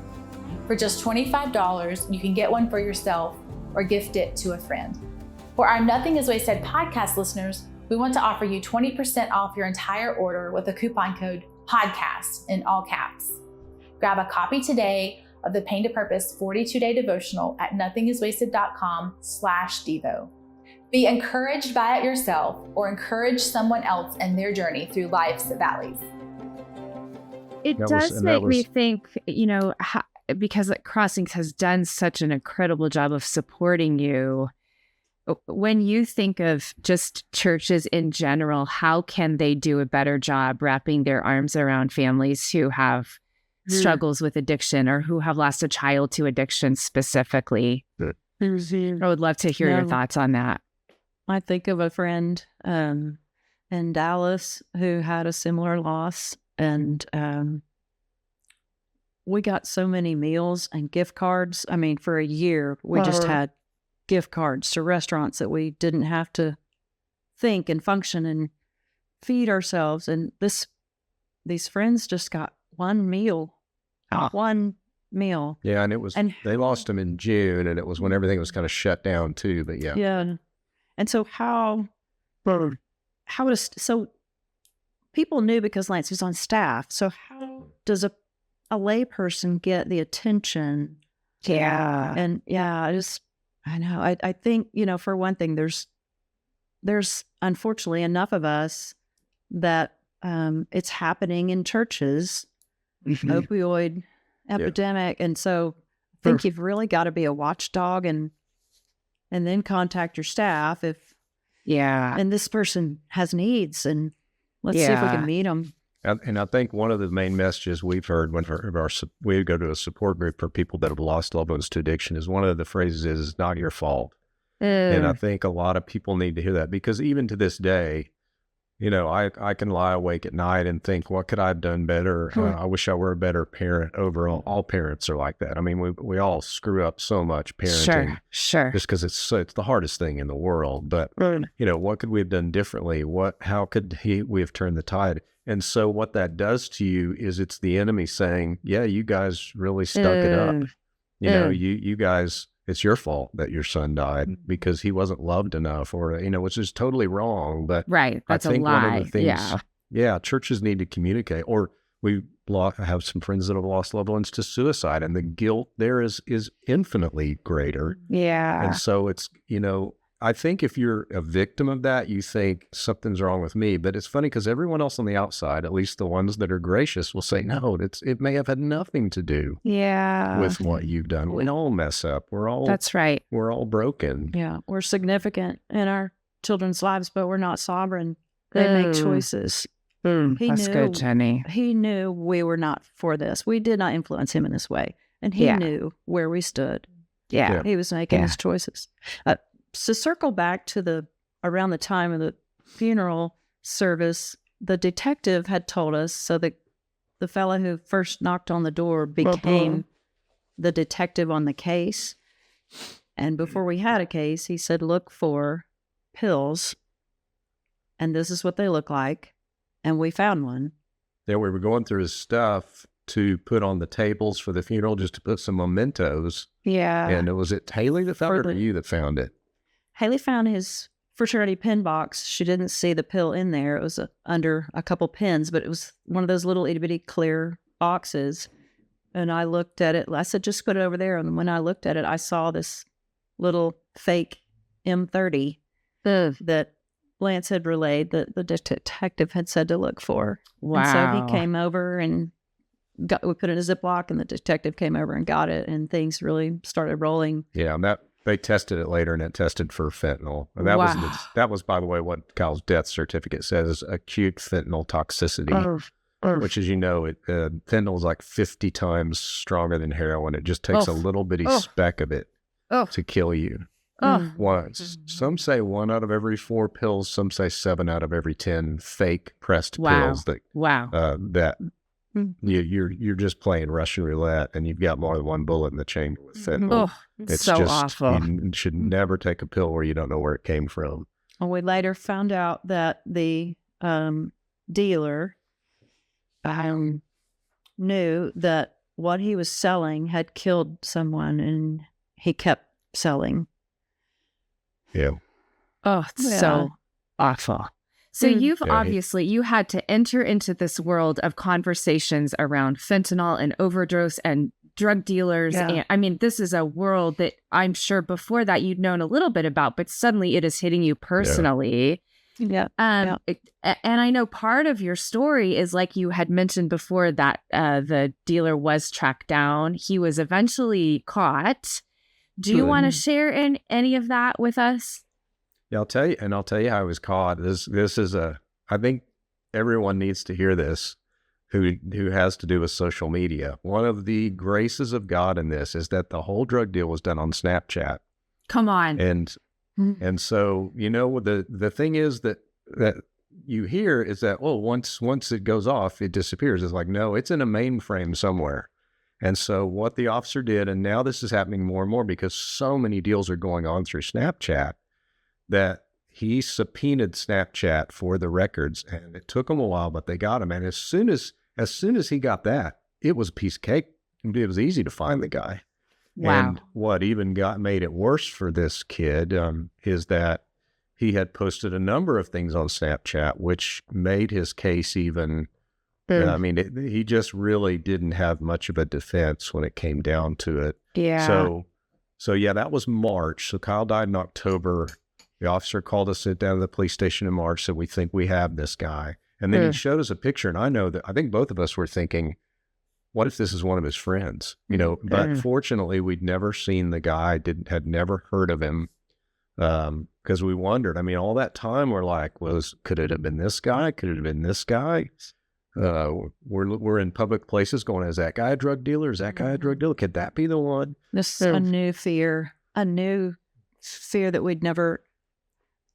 For just $25, you can get one for yourself or gift it to a friend. For our Nothing is Wasted podcast listeners, we want to offer you 20% off your entire order with the coupon code PODCAST in all caps. Grab a copy today of the Pain to Purpose 42-Day Devotional at nothingiswasted.com/devo. Be encouraged by it yourself or encourage someone else in their journey through life's valleys. It does make me think, because Crossings has done such an incredible job of supporting you. When you think of just churches in general, how can they do a better job wrapping their arms around families who have struggles with addiction or who have lost a child to addiction specifically? I would love to hear your thoughts on that. I think of a friend in Dallas who had a similar loss, and we got so many meals and gift cards. I mean, for a year, we just had gift cards to restaurants that we didn't have to think and function and feed ourselves. And these friends just got one meal. Yeah, and they lost him in June, and it was when everything was kind of shut down too. But yeah. Yeah. And so so people knew because Lance was on staff. So how does a lay person get the attention? Yeah. And I know. I think, for one thing, there's unfortunately enough of us that it's happening in churches, opioid epidemic. And so I think you've really got to be a watchdog and then contact your staff and this person has needs, and let's see if we can meet them. And I think one of the main messages we've heard when we go to a support group for people that have lost loved ones to addiction is one of the phrases is, "It's not your fault." And I think a lot of people need to hear that, because even to this day, I can lie awake at night and think, what could I have done better? I wish I were a better parent. Overall, all parents are like that. I mean, we all screw up so much parenting. Sure. Just because it's the hardest thing in the world. But, what could we have done differently? How could we have turned the tide? And so what that does to you is it's the enemy saying, yeah, you guys really stuck it up. You guys, it's your fault that your son died because he wasn't loved enough, or, which is totally wrong. But right. That's I think a lie. one of the things, churches need to communicate. Or we have some friends that have lost loved ones to suicide, and the guilt there is infinitely greater. Yeah. And so it's, I think if you're a victim of that, you think something's wrong with me. But it's funny because everyone else on the outside, at least the ones that are gracious, will say, no, it may have had nothing to do with what you've done. We all mess up. That's right. We're all broken. Yeah. We're significant in our children's lives, but we're not sovereign. They make choices. That's good, Jeni. He knew we were not for this. We did not influence him in this way. And he knew where we stood. Yeah. He was making his choices. To circle back to around the time of the funeral service, the detective had told us, so the fellow who first knocked on the door became the detective on the case. And before we had a case, he said, look for pills. And this is what they look like. And we found one. Yeah, we were going through his stuff to put on the tables for the funeral, just to put some mementos. Yeah. And was it Haley that found it, or you that found it? Haley found his fraternity pin box. She didn't see the pill in there. It was under a couple pins, but it was one of those little itty bitty clear boxes. And I looked at it. I said, just put it over there. And when I looked at it, I saw this little fake M30 that Lance had relayed that the detective had said to look for. Wow. And so he came over and we put it in a Ziploc, and the detective came over and got it, and things really started rolling. Yeah, and they tested it later, and it tested for fentanyl. And that was, by the way, what Kyle's death certificate says, acute fentanyl toxicity, which, as you know, fentanyl is like 50 times stronger than heroin. It just takes a little bitty speck of it to kill you. Once. Some say 1 out of every 4 pills. Some say 7 out of every 10 fake pressed pills. That you're just playing Russian roulette, and you've got more than one bullet in the chamber with fentanyl. It's so awful. You should never take a pill where you don't know where it came from. Well, we later found out that the dealer knew that what he was selling had killed someone, and he kept selling. Yeah. Oh, it's so awful. So you've obviously, you had to enter into this world of conversations around fentanyl and overdose and drug dealers. Yeah. And I mean, this is a world that I'm sure before that you'd known a little bit about, but suddenly it is hitting you personally. Yeah. And I know part of your story is, like you had mentioned before, that the dealer was tracked down. He was eventually caught. Do you want to share any of that with us? Yeah, I'll tell you how I was caught. This is I think everyone needs to hear this who has to do with social media. One of the graces of God in this is that the whole drug deal was done on Snapchat. Come on. And so, the thing is that you hear is that, once it goes off, it disappears. It's like, no, it's in a mainframe somewhere. And so what the officer did, and now this is happening more and more because so many deals are going on through Snapchat, that he subpoenaed Snapchat for the records, and it took him a while, but they got him. And as soon as he got that, it was a piece of cake. It was easy to find the guy. Wow. And what even made it worse for this kid is that he had posted a number of things on Snapchat, which made his case even. He just really didn't have much of a defense when it came down to it. Yeah. So that was March. So Kyle died in October. The officer called us down to the police station in March, said, we think we have this guy. And then he showed us a picture, and I think both of us were thinking, what if this is one of his friends? But fortunately, we'd never seen the guy, had never heard of him, because we wondered. I mean, all that time we're like, could it have been this guy? Could it have been this guy? We're in public places going, is that guy a drug dealer? Is that guy a drug dealer? Could that be the one? This is a new fear that we'd never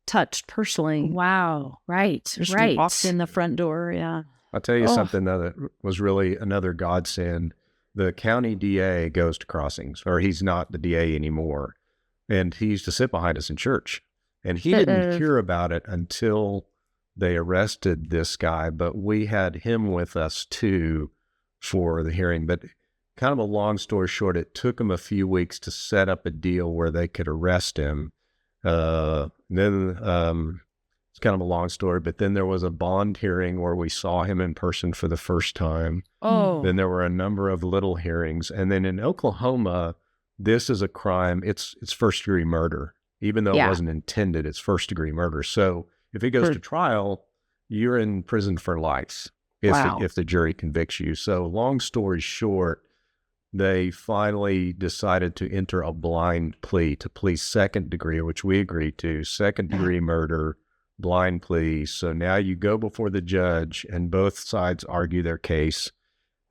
touched personally. Wow. Right. Just right. walked in the front door. Yeah. I'll tell you something that was really another godsend. The county DA goes to crossings, or he's not the DA anymore. And he used to sit behind us in church, and he didn't hear about it until they arrested this guy, but we had him with us too for the hearing. But kind of a long story short, it took him a few weeks to set up a deal where they could arrest him. It's kind of a long story, but then there was a bond hearing where we saw him in person for the first time. Then there were a number of little hearings. And then in Oklahoma, this is a crime. It's first-degree murder. even though it wasn't intended. It's first-degree murder. So if it goes to trial, you're in prison for life if the jury convicts you. So long story short, they finally decided to enter a blind plea to plead second degree, which we agreed to, second degree murder, blind plea. So now you go before the judge and both sides argue their case,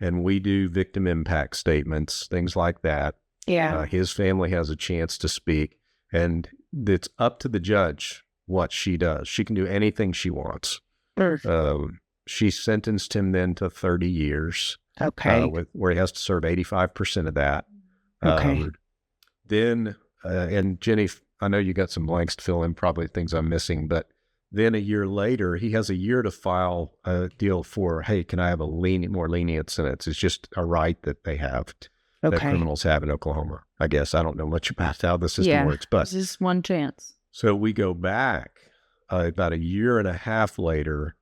and we do victim impact statements, things like that. Yeah. His family has a chance to speak, and it's up to the judge what she does. She can do anything she wants. She sentenced him then to 30 years. Okay. Where he has to serve 85% of that. Okay. Then, and Jenny, I know you got some blanks to fill in, probably things I'm missing, but then a year later, he has a year to file a deal for, hey, can I have a more lenient sentence? It's just a right that they have, that criminals have in Oklahoma. I guess I don't know much about how the system works, but this is one chance. So we go back about a year and a half later.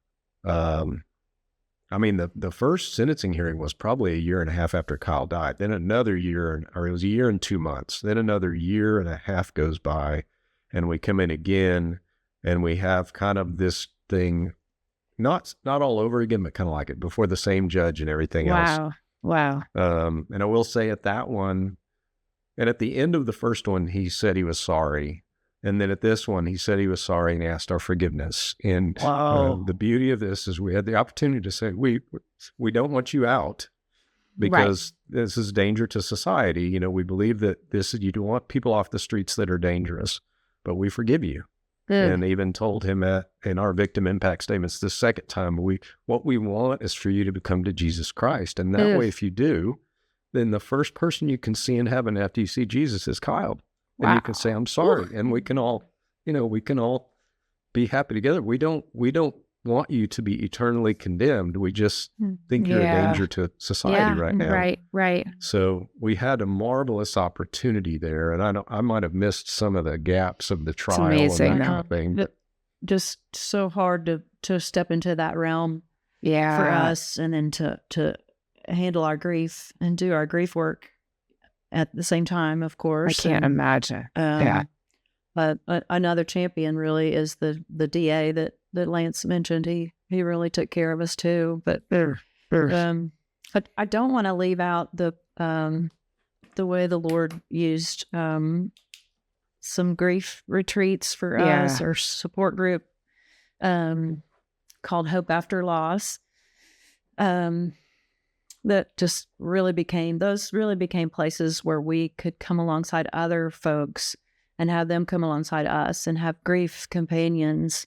I mean, the first sentencing hearing was probably a year and a half after Kyle died. Then another year, or it was a year and 2 months. Then another year and a half goes by, and we come in again, and we have kind of this thing, not all over again, but kind of like it before the same judge and everything else. Wow. And I will say at that one, and at the end of the first one, he said he was sorry. And then at this one, he said he was sorry and asked our forgiveness. And the beauty of this is we had the opportunity to say, we don't want you out because this is danger to society. You know, we believe that you don't want people off the streets that are dangerous, but we forgive you. And even told him in our victim impact statements the second time, what we want is for you to come to Jesus Christ. And that way, if you do, then the first person you can see in heaven after you see Jesus is Kyle. And you can say, I'm sorry. And we can all be happy together. We don't want you to be eternally condemned. We just think you're a danger to society right now. Right. So we had a marvelous opportunity there. And I might have missed some of the gaps of the trial and that kind of thing. But just so hard to step into that realm for us, and then to handle our grief and do our grief work at the same time, of course. I can't imagine. But another champion really is the DA that Lance mentioned. He really took care of us too. But I don't want to leave out the way the Lord used some grief retreats for us, or support group called Hope After Loss. That just really became places where we could come alongside other folks and have them come alongside us and have grief companions.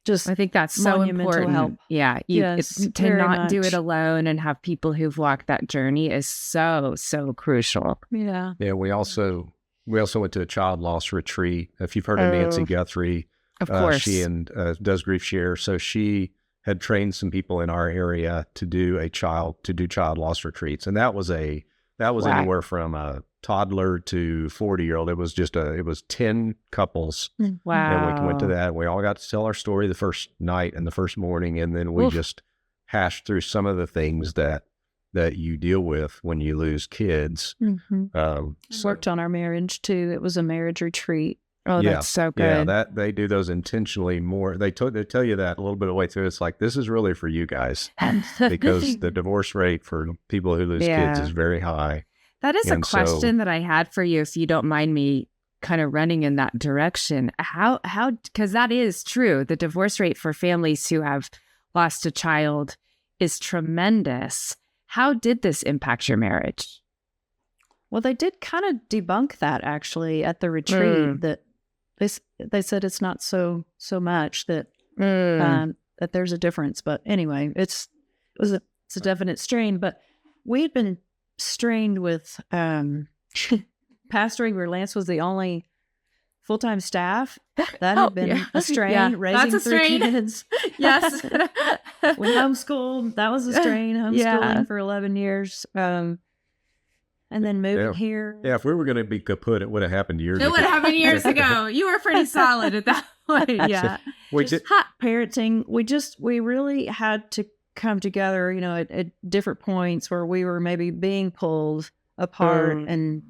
Just I think that's so important. Help. Yeah. To not do it alone and have people who've walked that journey is so, so crucial. Yeah. Yeah. We also went to a child loss retreat. If you've heard of Nancy Guthrie, of course, she does Grief Share. So she had trained some people in our area to do child loss retreats. And that was anywhere from a toddler to 40-year-old. It was 10 couples. Wow. And we went to that. We all got to tell our story the first night and the first morning. And then we just hashed through some of the things that you deal with when you lose kids. Worked on our marriage too. It was a marriage retreat. Oh, that's so good. Yeah, they do those intentionally more. They tell you that a little bit of the way through. It's like, this is really for you guys, because the divorce rate for people who lose kids is very high. That is a question that I had for you, if you don't mind me kind of running in that direction. How, because that is true. The divorce rate for families who have lost a child is tremendous. How did this impact your marriage? Well, they did kind of debunk that actually at the retreat, that they said it's not so much that that there's a difference. But anyway, it's a definite strain. But we had been strained with pastoring where Lance was the only full-time staff. That had been a strain, raising 3 kids. Yes. We homeschooled. That was a strain, homeschooling for 11 years. And then moving here. Yeah, if we were going to be kaput, it would have happened years ago. It would have happened years ago. You were pretty solid at that point. Yeah. Hot parenting. We really had to come together, at different points where we were maybe being pulled apart and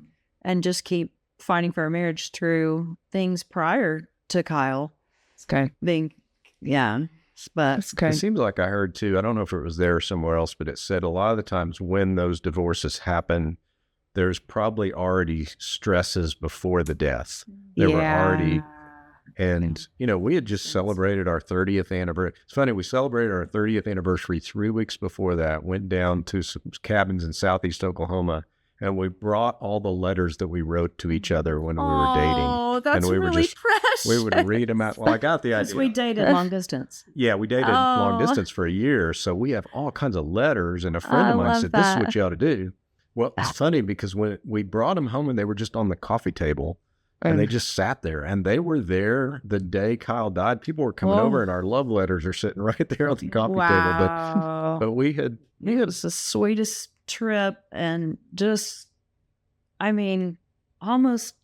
just keep fighting for a marriage through things prior to Kyle. Okay. Being, but That's good. It seems like I heard too, I don't know if it was there or somewhere else, but it said a lot of the times when those divorces happen, there's probably already stresses before the death. There were already, and we had just celebrated our 30th anniversary. It's funny, we celebrated our 30th anniversary 3 weeks before that, went down to some cabins in Southeast Oklahoma, and we brought all the letters that we wrote to each other when we were dating. Oh, that's and we really precious. We would read them out. Well, I got the idea. we dated long distance. Yeah, we dated long distance for a year. So we have all kinds of letters. And a friend of mine said, this is what you ought to do. Well, it's funny because when we brought them home and they were just on the coffee table and they just sat there and they were there the day Kyle died. People were coming over and our love letters are sitting right there on the coffee table. But we had. It was the sweetest trip, and just, almost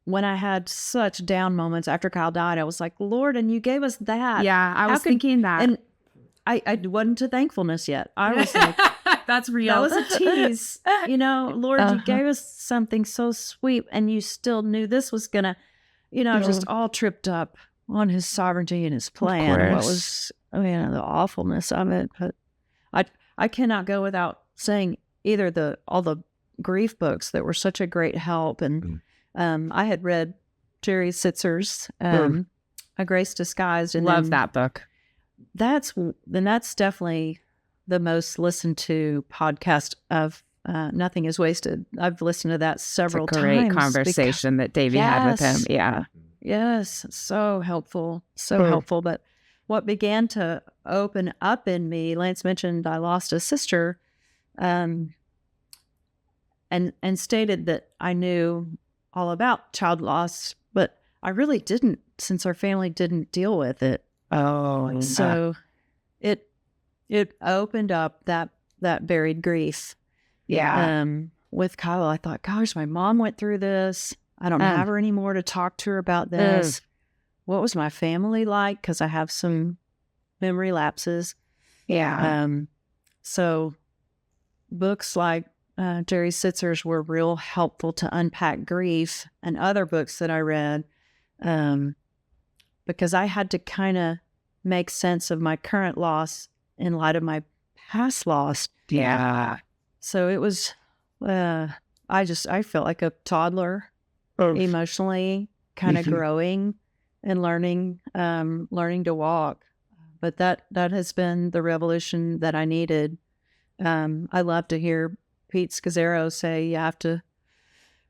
when I had such down moments after Kyle died, I was like, Lord, and you gave us that. Yeah, I was thinking that. And I wasn't to thankfulness yet. I was like, that's real. That was a tease. Lord, you gave us something so sweet, and you still knew this was going to, just all tripped up on his sovereignty and his plan. What was, the awfulness of it. But I cannot go without saying either all the grief books that were such a great help. And I had read Jerry Sitzer's A Grace Disguised. And love that book. That's definitely the most listened to podcast of Nothing is Wasted. I've listened to that several times. Great conversation that Davey had with him. Yeah. Yes. So helpful. So helpful. But what began to open up in me, Lance mentioned I lost a sister, and stated that I knew all about child loss, but I really didn't, since our family didn't deal with it. Oh, so it opened up that buried grief. Yeah. With Kyle, I thought, gosh, my mom went through this. I don't have her anymore to talk to her about this. What was my family like? Because I have some memory lapses. Yeah. So books like Jerry Sitzer's were real helpful to unpack grief, and other books that I read, because I had to kind of make sense of my current loss in light of my past loss. Yeah. So it was, I felt like a toddler, emotionally, kind of growing and learning to walk. But that has been the revolution that I needed. I love to hear Pete Scazzaro say you have to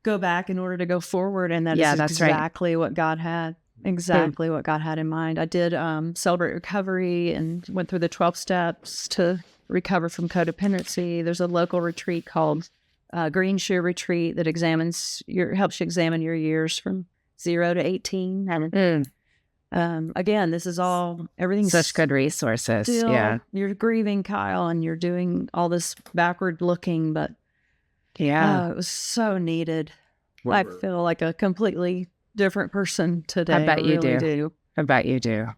go back in order to go forward, and that's exactly what God had. Exactly what God had in mind. I did Celebrate Recovery and went through the 12 steps to recover from codependency. There's a local retreat called Green Shoe Retreat that helps you examine your years from 0 to 18. And again, this is everything's such good resources. You're grieving, Kyle, and you're doing all this backward looking, but it was so needed. I feel like a completely different person today. I bet you really do. I bet you do.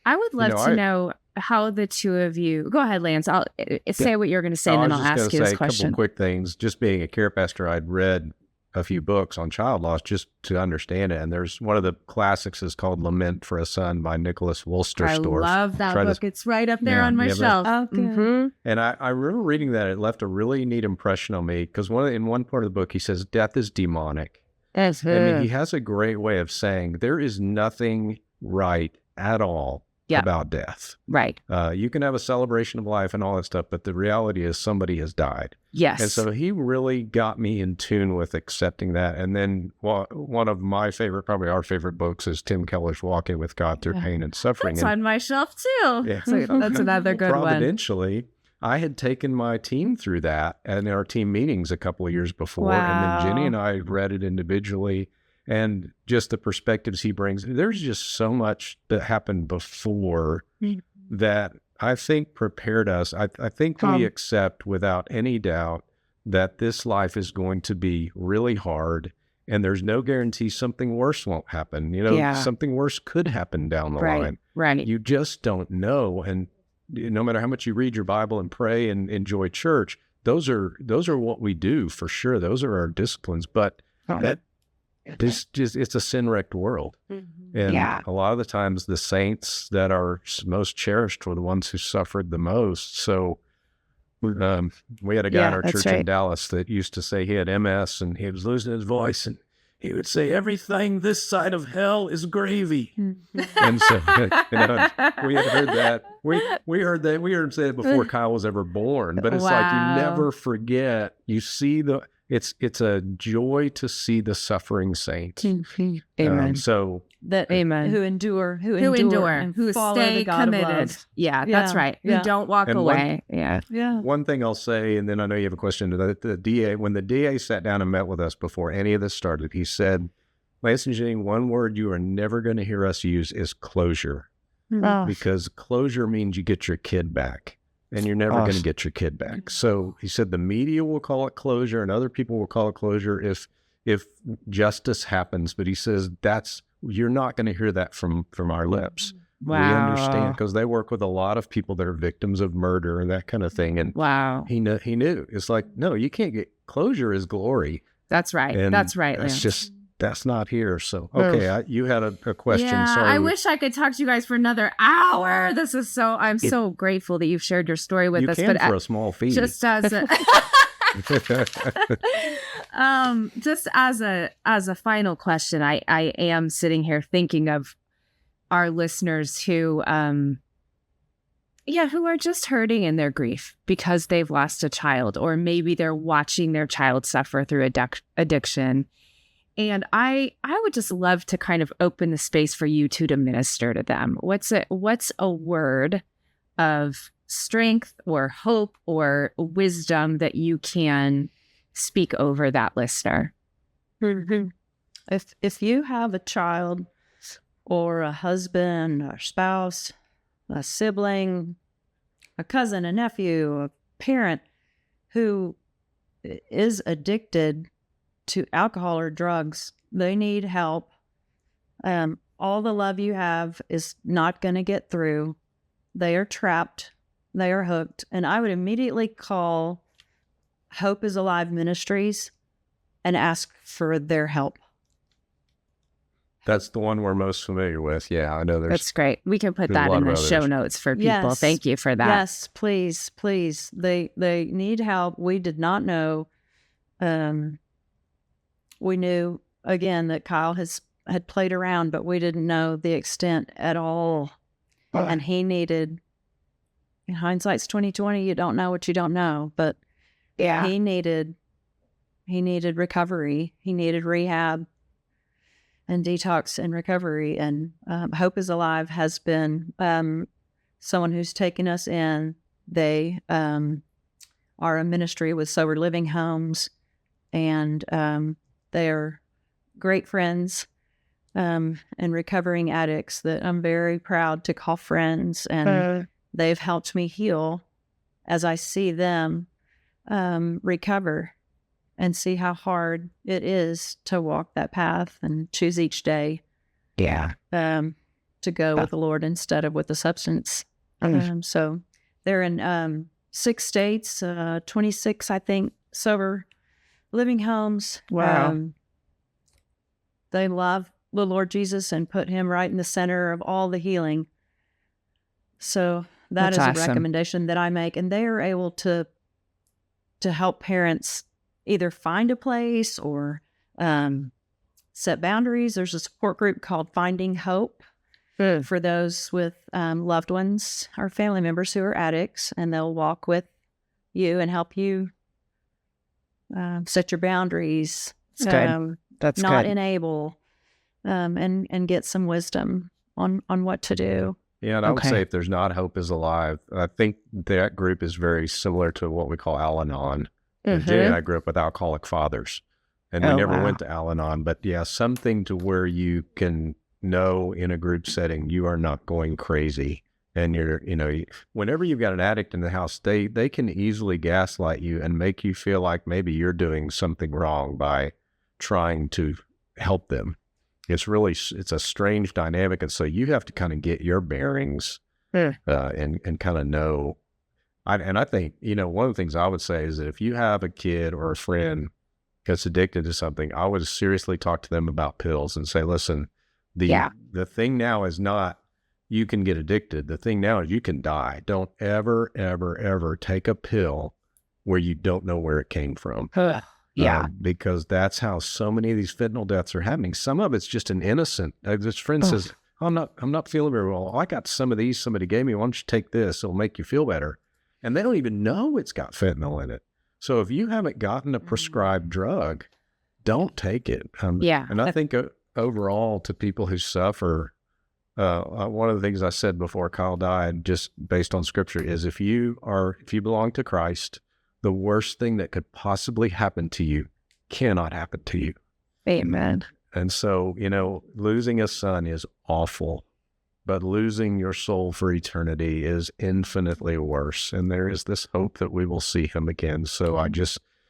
I would love to know how the two of you. Go ahead, Lance. I'll say what you're going to say, and then I'll ask you this question. A couple quick things. Just being a care pastor, I'd read a few books on child loss just to understand it. And there's one of the classics is called Lament for a Son by Nicholas Wolsterstorff. I love that book. It's right up there on my shelf. And I remember reading that. It left a really neat impression on me because in one part of the book, he says, death is demonic. I mean, he has a great way of saying there is nothing right at all about death. Right. You can have a celebration of life and all that stuff, but the reality is somebody has died. Yes. And so he really got me in tune with accepting that. And then one of my favorite, probably our favorite books is Tim Keller's Walking with God Through Pain and Suffering. That's on my shelf too. Yeah. So that's another good one. Providentially, I had taken my team through that in our team meetings a couple of years before. Wow. And then Jenny and I read it individually, and just the perspectives he brings. There's just so much that happened before that I think prepared us. I think we accept without any doubt that this life is going to be really hard, and there's no guarantee something worse won't happen. Something worse could happen down the line. Right. You just don't know. And no matter how much you read your Bible and pray and enjoy church, those are what we do for sure. Those are our disciplines. But it's a sin-wrecked world. And a lot of the times the saints that are most cherished were the ones who suffered the most. So we had a guy in our church in Dallas that used to say he had MS and he was losing his voice, and he would say, everything this side of hell is gravy. And so, we had heard that. We heard that before Kyle was ever born. But it's like you never forget. You see it's a joy to see the suffering saints. Amen. Amen. Who endure, and who stay committed. Yeah, that's right. Who don't walk away. One thing I'll say, and then I know you have a question. The DA, when the DA sat down and met with us before any of this started, he said, Lance and Jeni, one word you are never going to hear us use is closure. Because closure means you get your kid back. And you're never going to get your kid back. So he said the media will call it closure and other people will call it closure if justice happens. But he says you're not going to hear that from our lips. Wow. We understand because they work with a lot of people that are victims of murder and that kind of thing. And he knew. It's like, no, you can't get closure is glory. That's right. And that's right, Lance. That's not here. So, okay, you had a question. Yeah, sorry. I wish I could talk to you guys for another hour. I'm so grateful that you've shared your story with us. But for a small fee. Just as a, as a final question, I am sitting here thinking of our listeners who are just hurting in their grief because they've lost a child, or maybe they're watching their child suffer through addiction. And I would just love to kind of open the space for you two to minister to them. What's a word of strength or hope or wisdom that you can speak over that listener? If you have a child or a husband or spouse, a sibling, a cousin, a nephew, a parent who is addicted to alcohol or drugs, they need help. All the love you have is not going to get through. They are trapped. They are hooked. And I would immediately call Hope is Alive Ministries and ask for their help. That's the one we're most familiar with. Yeah, I know that's great. We can put that in the show notes for people. Yes. Thank you for that. Yes, please. They need help. We did not know. We knew, again, that Kyle had played around, but we didn't know the extent at all. And he needed, in hindsight's 2020, you don't know what you don't know, but he needed recovery. He needed rehab and detox and recovery. And Hope is Alive has been someone who's taken us in. They are a ministry with sober living homes, and they are great friends and recovering addicts that I'm very proud to call friends. And they've helped me heal as I see them recover and see how hard it is to walk that path and choose each day to go with the Lord instead of with the substance. So they're in 6 states, 26, I think, sober living homes. Wow. They love the Lord Jesus and put him right in the center of all the healing. So that's awesome. A recommendation that I make. And they are able to help parents either find a place or set boundaries. There's a support group called Finding Hope for those with loved ones or family members who are addicts, and they'll walk with you and help you set your boundaries. That's not good. Enable, and get some wisdom on what to do. Yeah, and I would say if there's not Hope is Alive, I think that group is very similar to what we call Al-Anon. Jay and I grew up with alcoholic fathers, and we never went to Al-Anon, but something to where you can know in a group setting you are not going crazy. And whenever you've got an addict in the house, they can easily gaslight you and make you feel like maybe you're doing something wrong by trying to help them. It's a strange dynamic. And so you have to kind of get your bearings and kind of know. I think, one of the things I would say is that if you have a kid or a friend gets addicted to something, I would seriously talk to them about pills and say, listen, the thing now is not you can get addicted. The thing now is you can die. Don't ever, ever, ever take a pill where you don't know where it came from. Because that's how so many of these fentanyl deaths are happening. Some of it's just an innocent. This friend says, I'm not feeling very well. I got some of these somebody gave me. Why don't you take this? It'll make you feel better. And they don't even know it's got fentanyl in it. So if you haven't gotten a prescribed drug, don't take it. And I think overall to people who suffer, one of the things I said before Kyle died, just based on scripture, is if you belong to Christ, the worst thing that could possibly happen to you cannot happen to you. Amen. And so, losing a son is awful, but losing your soul for eternity is infinitely worse. And there is this hope that we will see him again. So I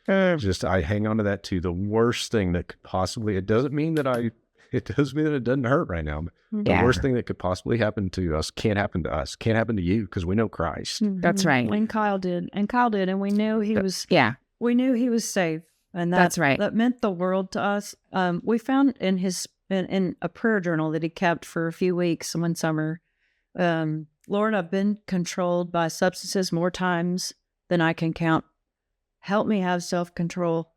I hang on to that too. The worst thing that could possibly, it doesn't mean that it doesn't hurt right now. The worst thing that could possibly happen to us can't happen to us, can't happen to you, because we know Christ. That's right. And Kyle did, and we knew he was, we knew he was safe. And that's right. That meant the world to us. We found in a prayer journal that he kept for a few weeks one summer, Lord, I've been controlled by substances more times than I can count. Help me have self-control.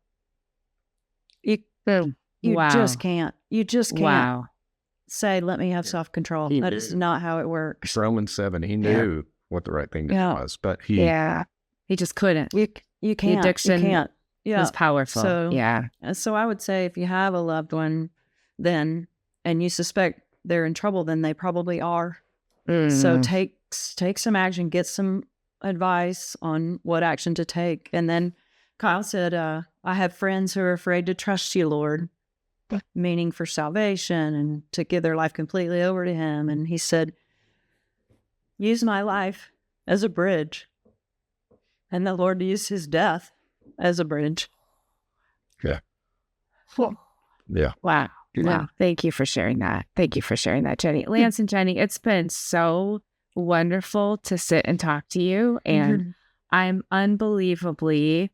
You just can't. You just can't say, let me have self-control. That is not how it works. Romans 7, he knew what the right thing was, but he just couldn't. You can't. The addiction you can't. was powerful. So I would say if you have a loved one, then, and you suspect they're in trouble, then they probably are. So take some action, get some advice on what action to take. And then Kyle said, I have friends who are afraid to trust you, Lord, meaning for salvation and to give their life completely over to him. And he said, use my life as a bridge. And the Lord used his death as a bridge. Yeah. Wow. Thank you for sharing that. Jeni. Lance and Jeni, it's been so wonderful to sit and talk to you. And I'm unbelievably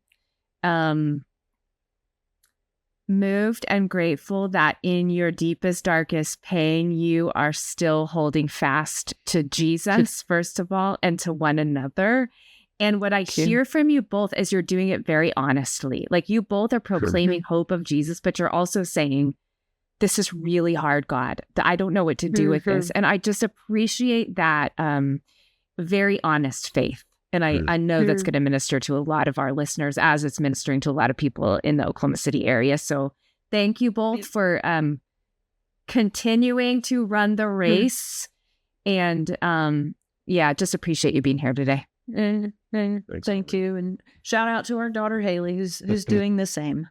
moved and grateful that in your deepest, darkest pain, you are still holding fast to Jesus, first of all, and to one another. And what I hear from you both is you're doing it very honestly. Like you both are proclaiming hope of Jesus, but you're also saying, this is really hard, God. I don't know what to do with this. And I just appreciate that very honest faith. And I know that's going to minister to a lot of our listeners as it's ministering to a lot of people in the Oklahoma City area. So thank you both for continuing to run the race. And just appreciate you being here today. Thank you. And shout out to our daughter, Haley, who's doing the same.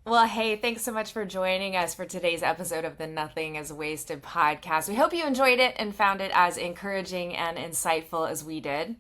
Well, hey, thanks so much for joining us for today's episode of the Nothing is Wasted podcast. We hope you enjoyed it and found it as encouraging and insightful as we did.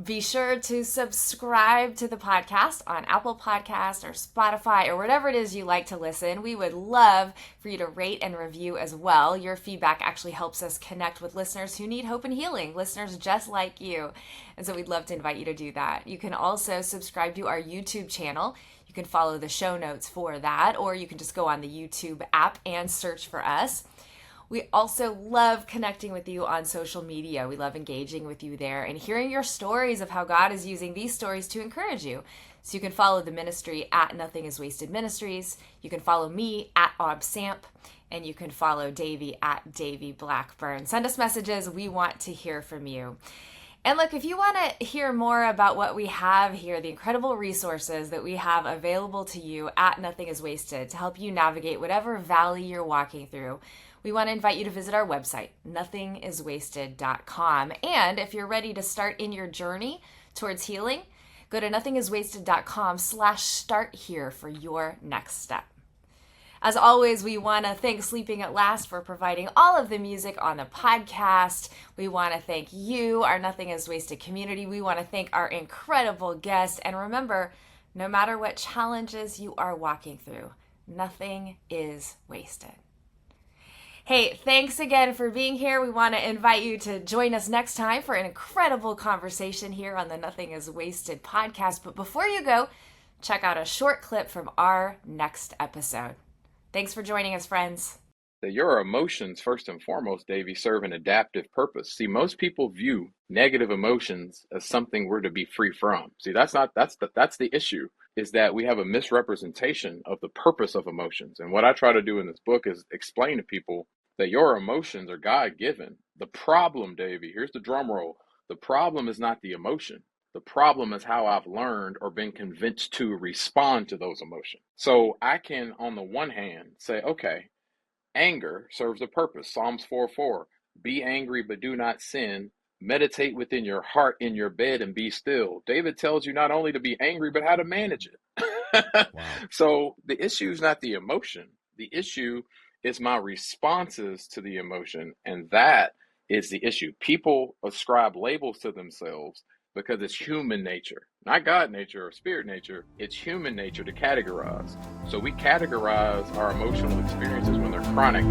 Be sure to subscribe to the podcast on Apple Podcasts or Spotify or whatever it is you like to listen. We would love for you to rate and review as well. Your feedback actually helps us connect with listeners who need hope and healing, listeners just like you. And so we'd love to invite you to do that. You can also subscribe to our YouTube channel. You can follow the show notes for that, or you can just go on the YouTube app and search for us. We also love connecting with you on social media. We love engaging with you there and hearing your stories of how God is using these stories to encourage you. So you can follow the ministry at Nothing is Wasted Ministries. You can follow me at AubSamp, and you can follow Davey at Davey Blackburn. Send us messages. We want to hear from you. And look, if you want to hear more about what we have here, the incredible resources that we have available to you at Nothing is Wasted to help you navigate whatever valley you're walking through, we want to invite you to visit our website, nothingiswasted.com. And if you're ready to start in your journey towards healing, go to nothingiswasted.com/start here for your next step. As always, we want to thank Sleeping at Last for providing all of the music on the podcast. We want to thank you, our Nothing is Wasted community. We want to thank our incredible guests. And remember, no matter what challenges you are walking through, nothing is wasted. Hey, thanks again for being here. We want to invite you to join us next time for an incredible conversation here on the Nothing is Wasted podcast. But before you go, check out a short clip from our next episode. Thanks for joining us, friends. That your emotions, first and foremost, Davey, serve an adaptive purpose. See, most people view negative emotions as something we're to be free from. See, that's the issue, is that we have a misrepresentation of the purpose of emotions. And what I try to do in this book is explain to people that your emotions are God-given. The problem, Davey, here's the drum roll. The problem is not the emotion. The problem is how I've learned or been convinced to respond to those emotions. So I can, on the one hand, say, okay, anger serves a purpose. Psalms 4:4. Be angry, but do not sin. Meditate within your heart in your bed and be still. David tells you not only to be angry, but how to manage it. Wow. So the issue is not the emotion. The issue is my responses to the emotion. And that is the issue. People ascribe labels to themselves because it's human nature, not God nature or spirit nature. It's human nature to categorize. So we categorize our emotional experiences when they're chronic